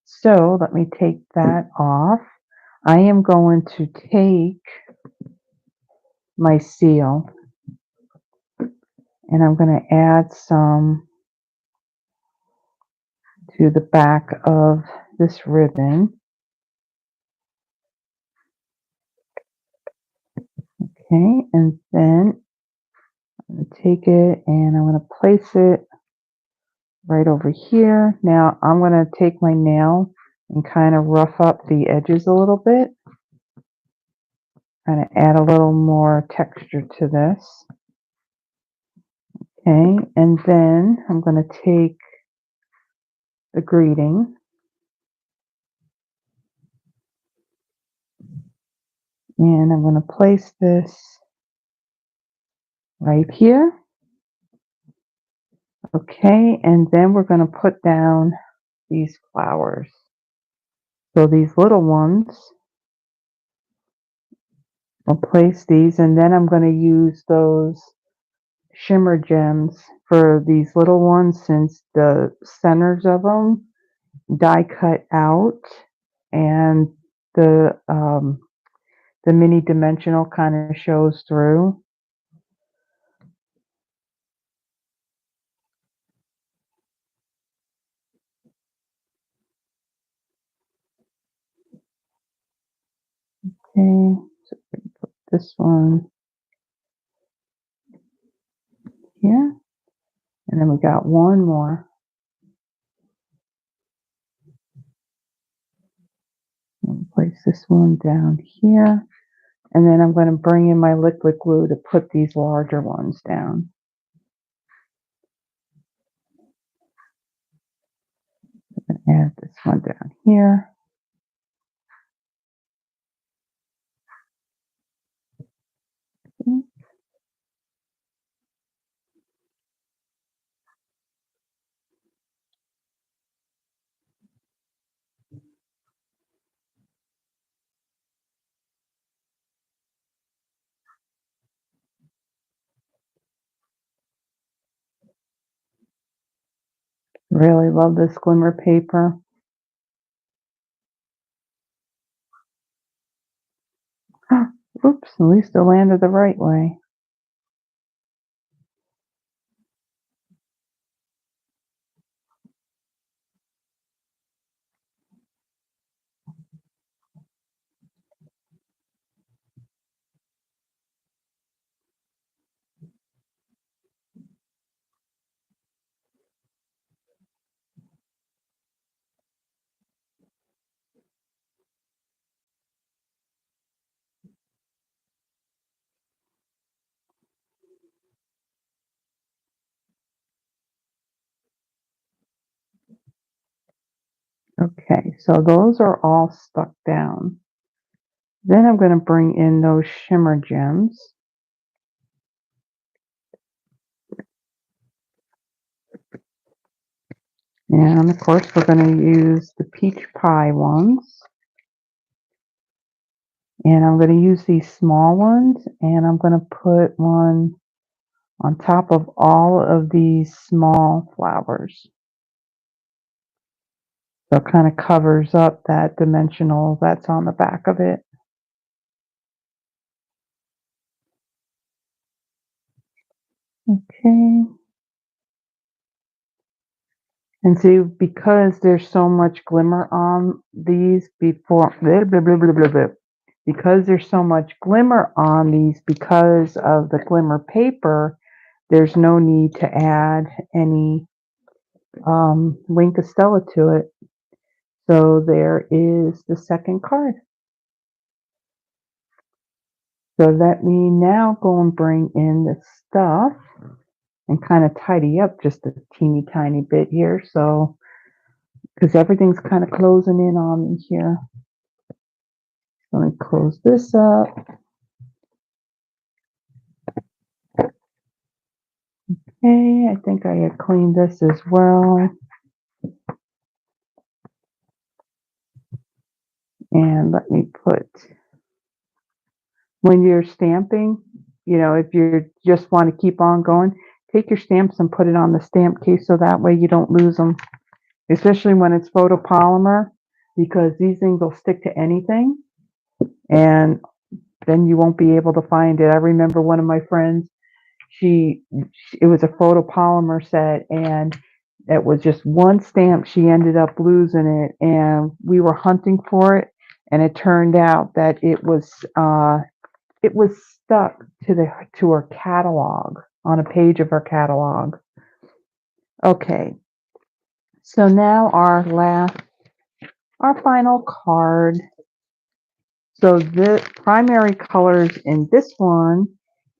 so let me take that off. I am going to take my seal and I'm going to add some to the back of this ribbon. Okay, and then I'm going to take it and I'm going to place it right over here. Now I'm going to take my nail and kind of rough up the edges a little bit. Kind of add a little more texture to this. Okay, and then I'm going to take the greeting and I'm going to place this right here. Okay, and then we're going to put down these flowers. So these little ones, I'll place these, and then I'm going to use those shimmer gems for these little ones since the centers of them die cut out and the mini dimensional kind of shows through. Okay, so we can put this one here, and then we got one more. I'll place this one down here, and then I'm going to bring in my liquid glue to put these larger ones down. Add this one down here. Really love this Glimmer paper. Oops, at least it landed the right way. Okay, so those are all stuck down. Then I'm going to bring in those shimmer gems. And of course, we're going to use the peach pie ones. And I'm going to use these small ones, and I'm going to put one on top of all of these small flowers. So it kind of covers up that dimensional that's on the back of it. Okay. And see, because there's so much glimmer on these because there's so much glimmer on these because of the glimmer paper, there's no need to add any Wink of Stella to it. So there is the second card. So let me now go and bring in the stuff and kind of tidy up just a teeny tiny bit here. So, because everything's kind of closing in on me here. Let me close this up. Okay, I think I had cleaned this as well. And let me put, when you're stamping, if you just want to keep on going, take your stamps and put it on the stamp case so that way you don't lose them, especially when it's photopolymer, because these things will stick to anything and then you won't be able to find it. I remember one of my friends, it was a photopolymer set and it was just one stamp. She ended up losing it and we were hunting for it, and it turned out that it was stuck to her catalog, on a page of her catalog. Okay, so now our final card. So the primary colors in this one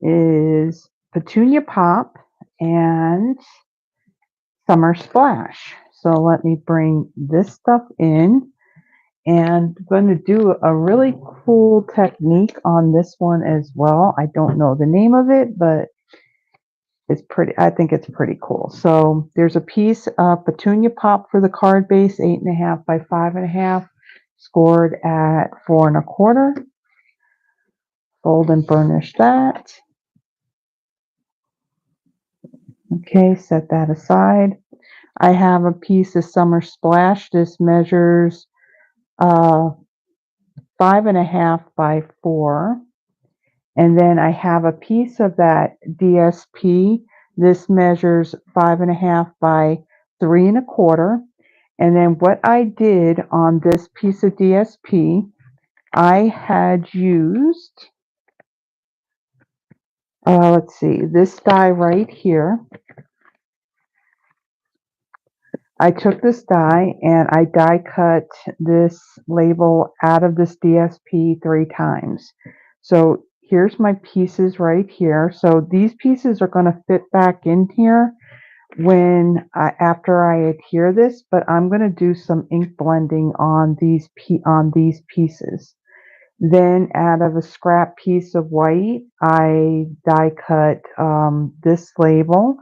is Petunia Pop and Summer Splash. So let me bring this stuff in, and I'm going to do a really cool technique on this one as well. I don't know the name of it, but I think it's pretty cool. So there's a piece of Petunia Pop for the card base, 8.5 by 5.5, scored at 4 1/4. Fold and burnish that. Okay, set that aside. I have a piece of Summer Splash. This measures 5.5 by 4. And then I have a piece of that DSP. This measures 5.5 by 3 1/4. And then what I did on this piece of DSP, I had used, let's see, this die right here. I took this die and I die cut this label out of this DSP 3 times. So here's my pieces right here. So these pieces are going to fit back in here, after I adhere this, but I'm going to do some ink blending on these pieces. Then out of a scrap piece of white, I die cut this label,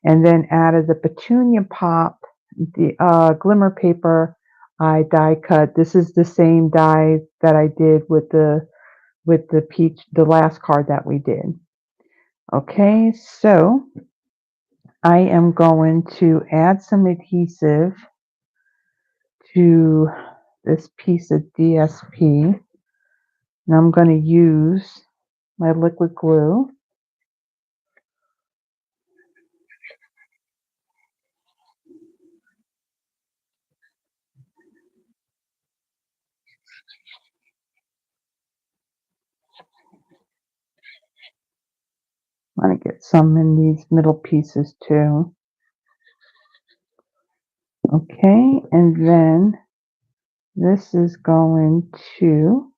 and then out of the Petunia pop, the glimmer paper, I die cut. This is the same die that I did with the peach, the last card that we did. Okay, so I am going to add some adhesive to this piece of DSP, and I'm going to use my liquid glue. I'm going to get some in these middle pieces too. Okay, and then this is going to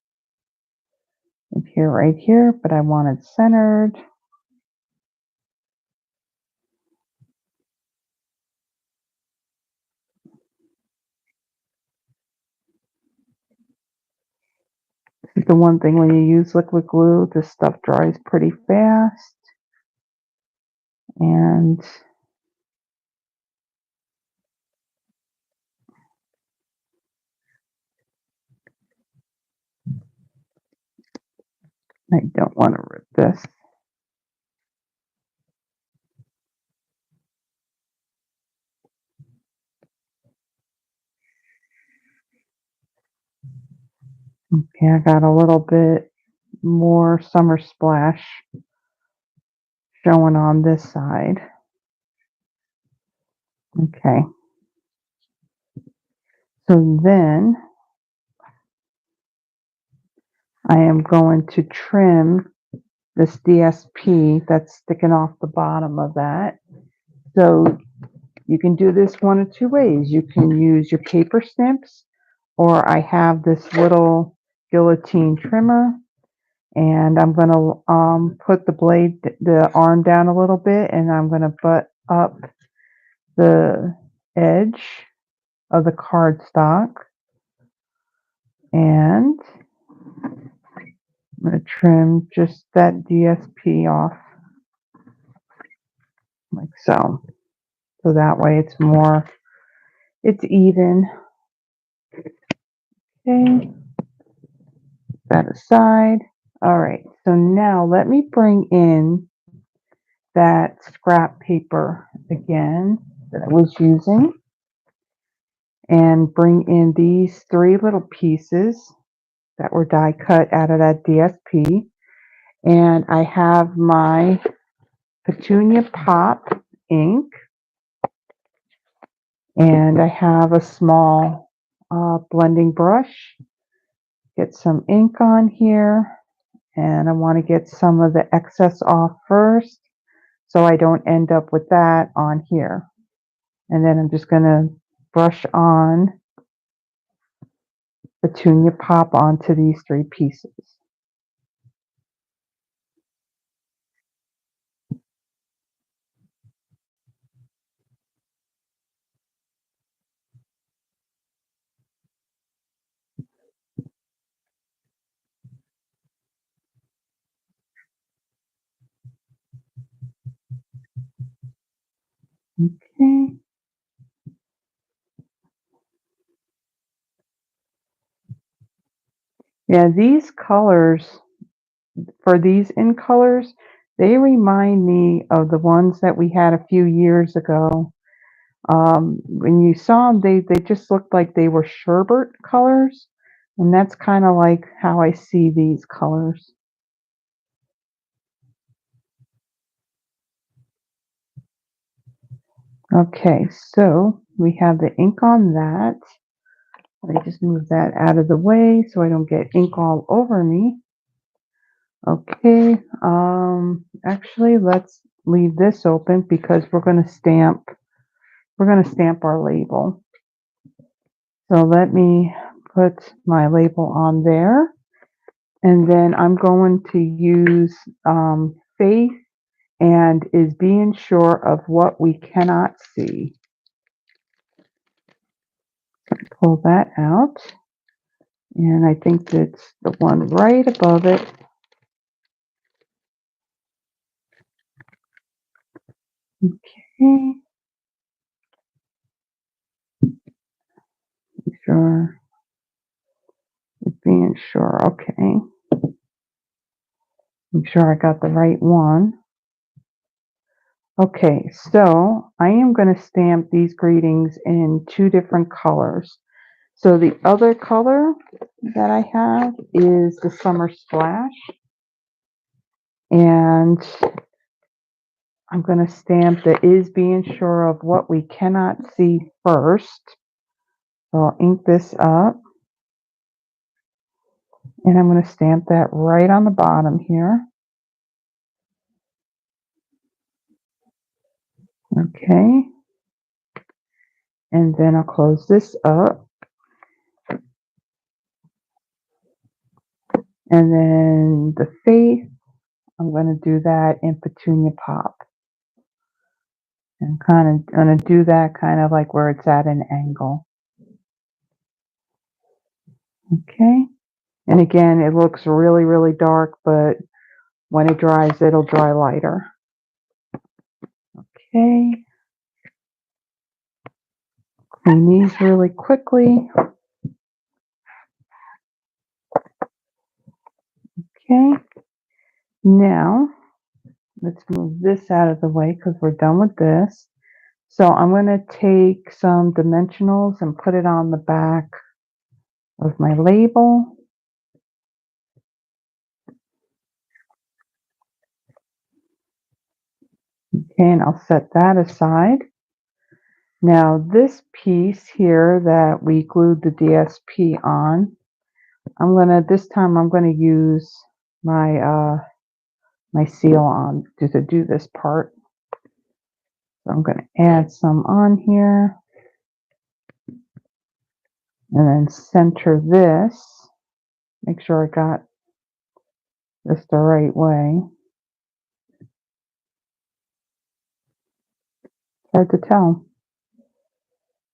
appear right here, but I want it centered. This is the one thing when you use liquid glue, this stuff dries pretty fast. And I don't want to rip this. Okay, I got a little bit more summer splash showing on this side. Okay. So then I am going to trim this DSP that's sticking off the bottom of that. So you can do this one of two ways. You can use your paper snips, or I have this little guillotine trimmer, and I'm going to put the arm down a little bit, and I'm going to butt up the edge of the cardstock, and I'm going to trim just that DSP off like so. So that way it's even. Okay, that aside. All right, so now let me bring in that scrap paper again that I was using, and bring in these three little pieces that were die cut out of that DSP. And I have my Petunia Pop ink, and I have a small blending brush. Get some ink on here, and I want to get some of the excess off first so I don't end up with that on here. And then I'm just going to brush on Petunia Pop onto these three pieces. Okay. Yeah, these colors, for these in colors, they remind me of the ones that we had a few years ago. When you saw them, they just looked like they were sherbet colors, and that's kind of like how I see these colors. Okay, so we have the ink on that. Let me just move that out of the way so I don't get ink all over me. Okay, actually let's leave this open because we're going to stamp our label. So let me put my label on there, and then I'm going to use Faith and is being sure of what we cannot see. Pull that out. And I think that's the one right above it. Okay. Sure. It's being sure. Okay. Make sure I got the right one. Okay, so I am going to stamp these greetings in 2 different colors. So the other color that I have is the Summer Splash. And I'm going to stamp the is being sure of what we cannot see first. So I'll ink this up. And I'm going to stamp that right on the bottom here. Okay. And then I'll close this up. And then the faith, I'm going to do that in Petunia Pop. And kind of going to do that kind of like where it's at an angle. Okay. And again, it looks really, really dark, but when it dries, it'll dry lighter. Okay. Clean these really quickly. Okay. Now, let's move this out of the way because we're done with this. So I'm going to take some dimensionals and put it on the back of my label. Okay, and I'll set that aside. Now this piece here that we glued the DSP on, this time I'm going to use my my seal on to do this part. So I'm going to add some on here and then center this. Make sure I got this the right way. Hard to tell.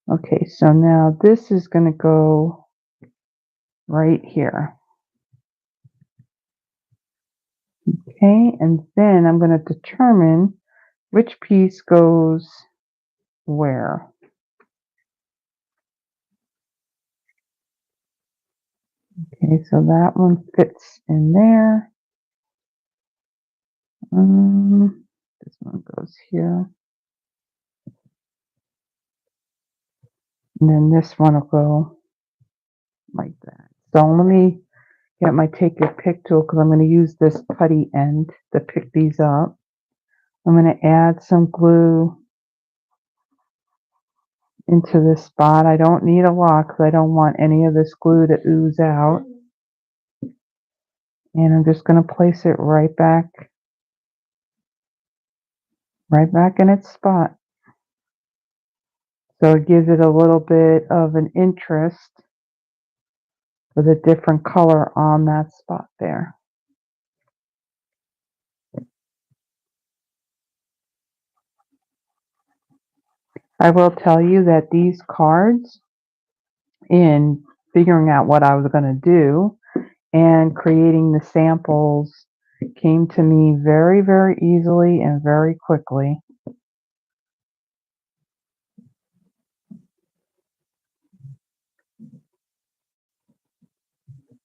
Okay, so now this is going to go right here. Okay, and then I'm going to determine which piece goes where. Okay, so that one fits in there. This one goes here. And then this one will go like that. So let me get my take your pick tool because I'm going to use this putty end to pick these up. I'm going to add some glue into this spot. I don't need a lot because I don't want any of this glue to ooze out. And I'm just going to place it right back in its spot. So it gives it a little bit of an interest with a different color on that spot there. I will tell you that these cards, in figuring out what I was going to do and creating the samples, came to me very, very easily and very quickly.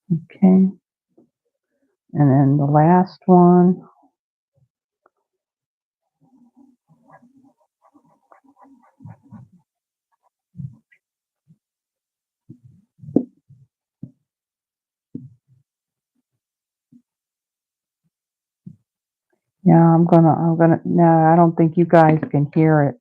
Okay. And then the last one. Yeah, I'm gonna, no, I don't think you guys can hear it.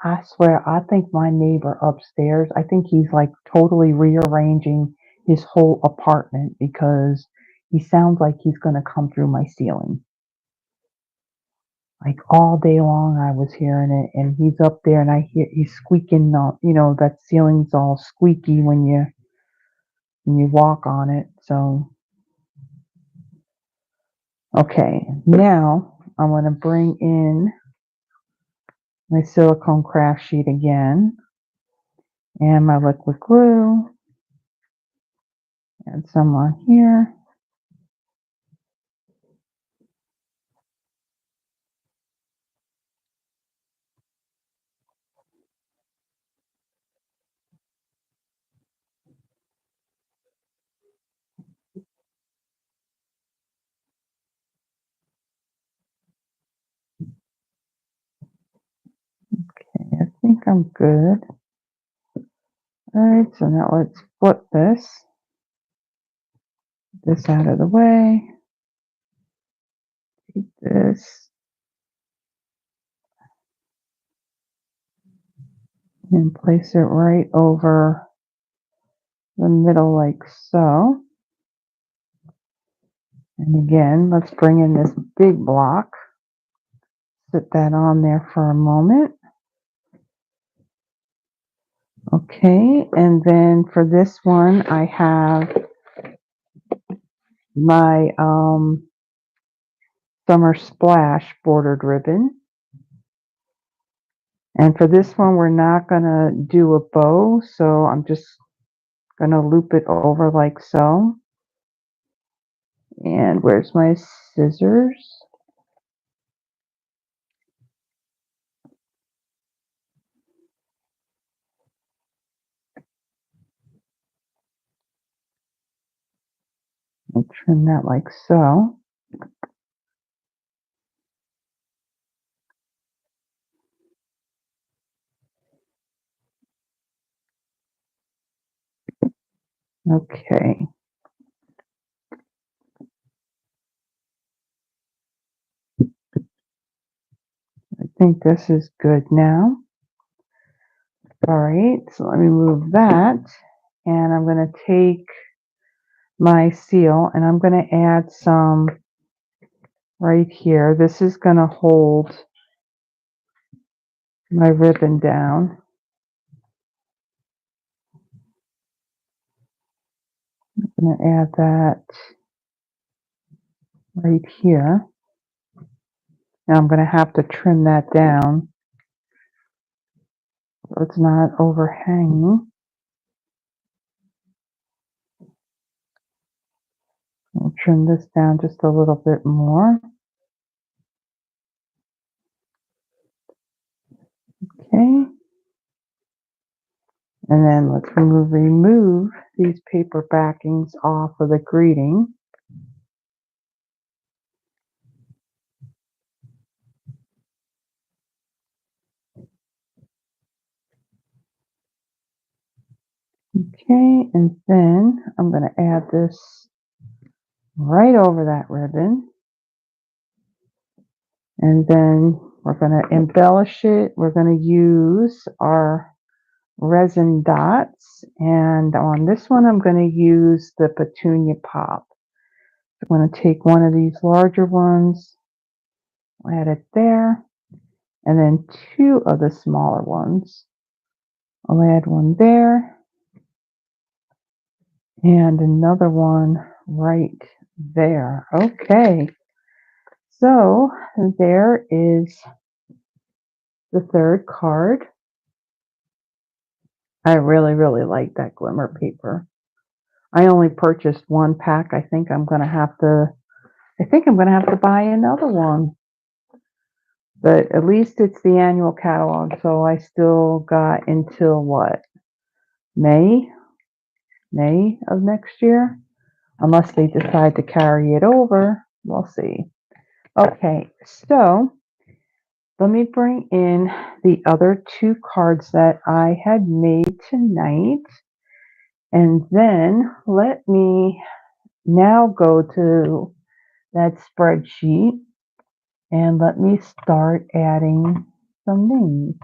I swear, I think my neighbor upstairs, I think he's like totally rearranging his whole apartment because he sounds like he's gonna come through my ceiling. Like all day long I was hearing it, and he's up there and I hear he's squeaking, you know, that ceiling's all squeaky when you walk on it. So okay, now I'm going to bring in my silicone craft sheet again and my liquid glue. Add some on here. Okay, I think I'm good. Alright, so now let's flip this out of the way. Take this and place it right over the middle like so. And again, let's bring in this big block. Sit that on there for a moment. Okay, and then for this one, I have my Summer Splash bordered ribbon. And for this one, we're not going to do a bow, so I'm just going to loop it over like so. And where's my scissors? I'll trim that like so. Okay. I think this is good now. All right, so let me move that. And I'm going to take my seal and I'm going to add some right here. This is going to hold my ribbon down. I'm going to add that right here. Now I'm going to have to trim that down so it's not overhanging. I'll trim this down just a little bit more. Okay. And then let's remove these paper backings off of the greeting. Okay, and then I'm going to add this right over that ribbon. And then we're going to embellish it. We're going to use our resin dots. And on this one, I'm going to use the Petunia Pop. I'm going to take one of these larger ones, add it there, and then two of the smaller ones. I'll add one there and another one right there. Okay, so there is the third card. I really, really like that glimmer paper. I only purchased one pack. I think I'm gonna have to buy another one. But at least it's the annual catalog, so I still got until what? May of next year. Unless they decide to carry it over. We'll see. Okay, so let me bring in the other two cards that I had made tonight. And then let me now go to that spreadsheet and let me start adding some names.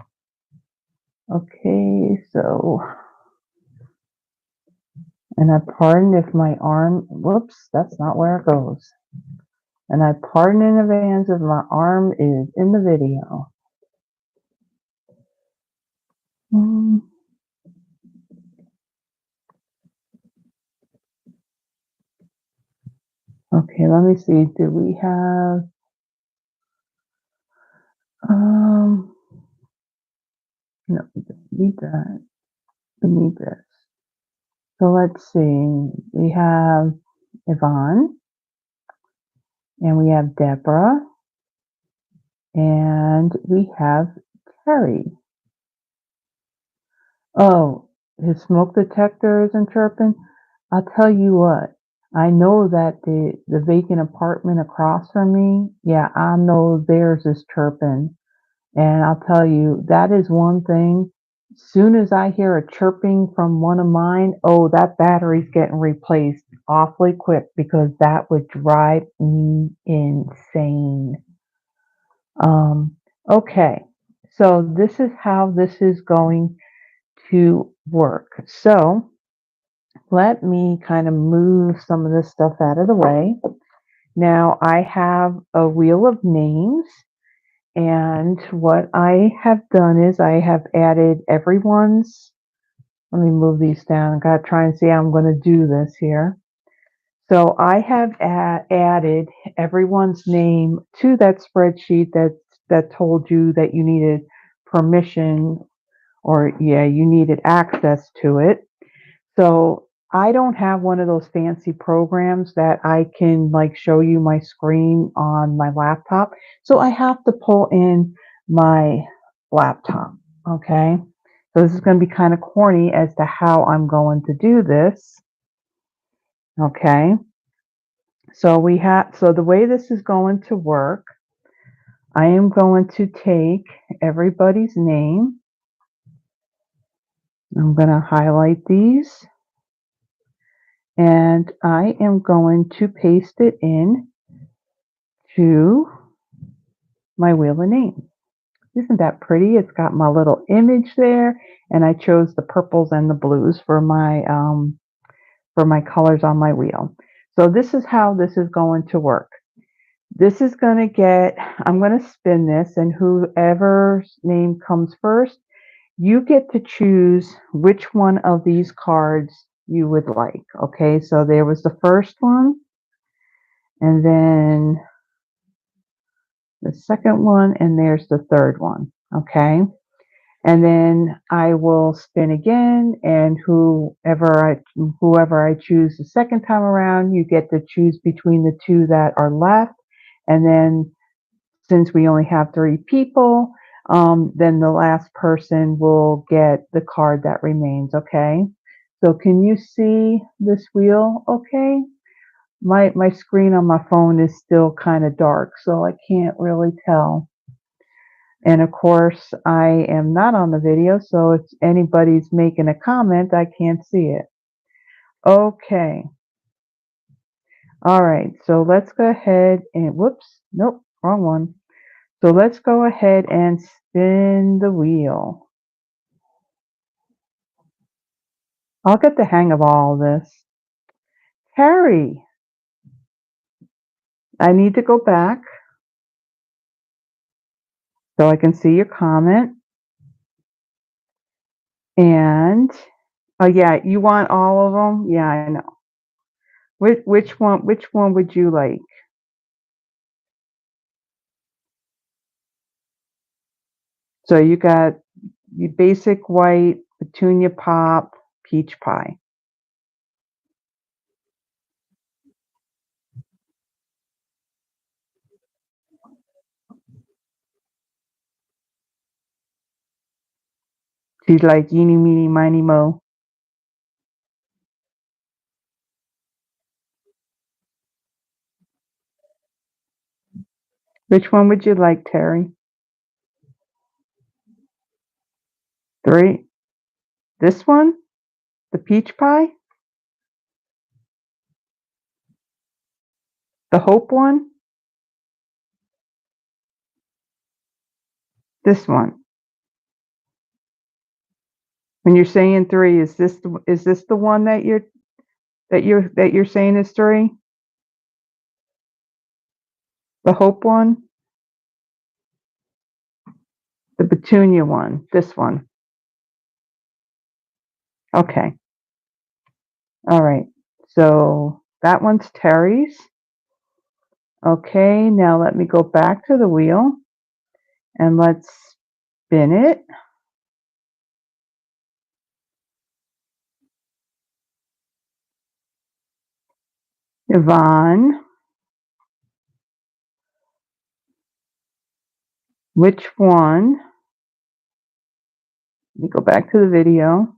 Okay, so, and I pardon if my arm, whoops, that's not where it goes. And I pardon in advance if my arm is in the video. Okay, let me see. Do we have No, we don't need that. We need this. So let's see. We have Yvonne, and we have Deborah, and we have Terry. Oh, his smoke detector isn't chirping. I'll tell you what. I know that the vacant apartment across from me, yeah, I know theirs is chirping. And I'll tell you, that is one thing. Soon as I hear a chirping from one of mine, oh, that battery's getting replaced awfully quick because that would drive me insane. Um, okay, so this is how this is going to work. So let me kind of move some of this stuff out of the way. Now I have a wheel of names. And what I have done is I have added everyone's, let me move these down. I gotta try and see how I'm going to do this here. So I have added everyone's name to that spreadsheet that told you that you needed permission, or yeah, you needed access to it. So I don't have one of those fancy programs that I can like show you my screen on my laptop. So I have to pull in my laptop. Okay. So this is going to be kind of corny as to how I'm going to do this. Okay. So so the way this is going to work, I am going to take everybody's name. I'm going to highlight these. And I am going to paste it in to my wheel of names. Isn't that pretty? It's got my little image there, and I chose the purples and the blues for my colors on my wheel. So this is how this is going to work. This is going to I'm going to spin this, and whoever's name comes first, you get to choose which one of these cards you would like. Okay, so there was the first one, and then the second one, and there's the third one. Okay. And then I will spin again, and whoever I choose the second time around, you get to choose between the two that are left. And then since we only have 3 people, then the last person will get the card that remains. Okay. So can you see this wheel? Okay. My screen on my phone is still kind of dark, so I can't really tell. And of course, I am not on the video, so if anybody's making a comment, I can't see it. Okay. All right. So let's go ahead and, whoops, nope, wrong one. So let's go ahead and spin the wheel. I'll get the hang of all of this. Harry, I need to go back so I can see your comment. And, oh yeah, you want all of them? Yeah, I know. Which one would you like? So you got your basic white, Petunia pop, peach pie. She's like eeny, meeny, miny, mo. Which one would you like, Terry? 3. This one? The peach pie? The hope one? This one. When you're saying 3, is this the one that you're saying is 3? The hope one? The Petunia one? This one? Okay. All right. So that one's Terry's. Okay, now let me go back to the wheel, And let's spin it. Yvonne, which one? Let me go back to the video.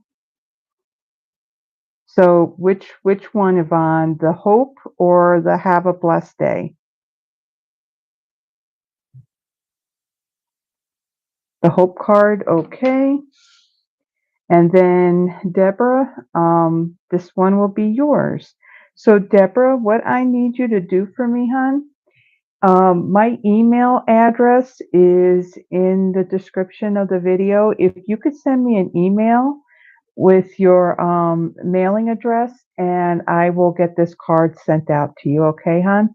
So which one, Yvonne? The hope or the have a blessed day? The hope card, okay. And then Deborah, this one will be yours. So Deborah, what I need you to do for me, hon, my email address is in the description of the video. If you could send me an email with your mailing address, and I will get this card sent out to you, okay, hon?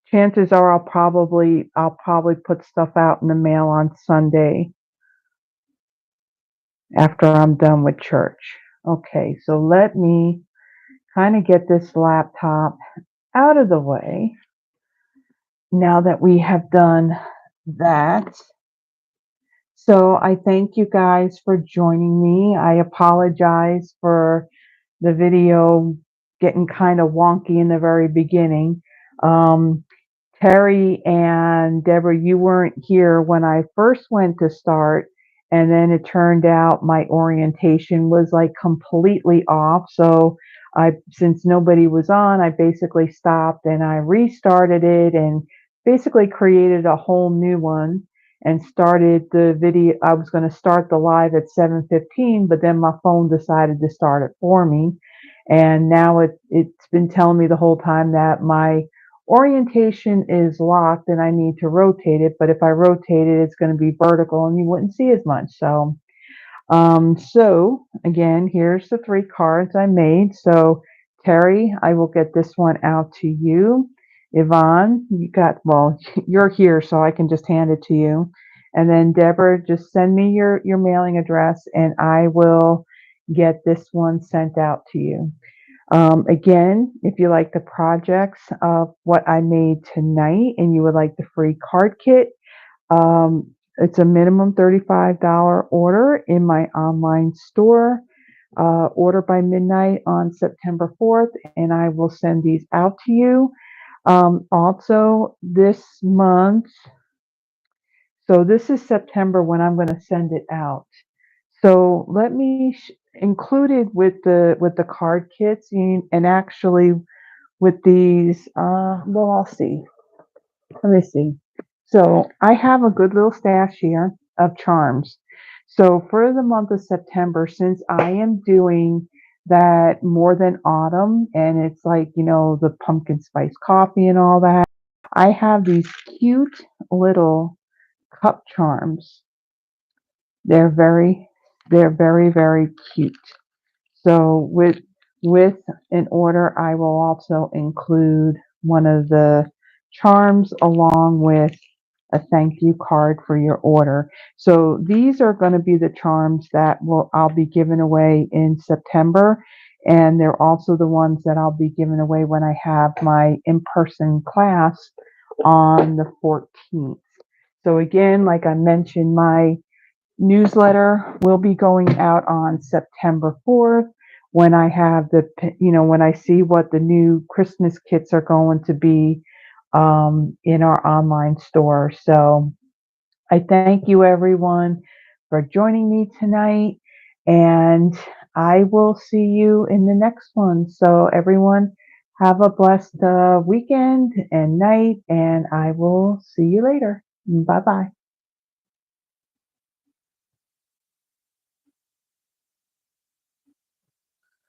Chances are I'll probably put stuff out in the mail on Sunday after I'm done with church. Okay, so let me kind of get this laptop out of the way now that we have done that. So I thank you guys for joining me. I apologize for the video getting kind of wonky in the very beginning. Terry and Deborah, you weren't here when I first went to start, and then it turned out my orientation was like completely off. So since nobody was on, I basically stopped and I restarted it and basically created a whole new one and started the video. I was going to start the live at 7:15, but then my phone decided to start it for me. And now it's been telling me the whole time that my orientation is locked and I need to rotate it, but if I rotate it, it's going to be vertical and you wouldn't see as much. So, so again, here's the 3 cards I made. So Terry, I will get this one out to you. Yvonne, well, you're here, so I can just hand it to you. And then Deborah, just send me your mailing address and I will get this one sent out to you. Again, if you like the projects of what I made tonight and you would like the free card kit, it's a minimum $35 order in my online store. Order by midnight on September 4th, and I will send these out to you. Also, this month, so this is September when I'm going to send it out. So let me included with the card kits and actually with these, well, I'll see. Let me see. So I have a good little stash here of charms. So for the month of September, since I am doing that more than autumn, and it's like, the pumpkin spice coffee and all that, I have these cute little cup charms. They're very, very cute. So with an order, I will also include one of the charms along with a thank you card for your order. So these are going to be the charms that I'll be giving away in September, and they're also the ones that I'll be giving away when I have my in-person class on the 14th. So again, like I mentioned, my newsletter will be going out on September 4th when I have when I see what the new Christmas kits are going to be in our online store. So I thank you everyone for joining me tonight, and I will see you in the next one. So everyone have a blessed weekend and night, and I will see you later. Bye-bye.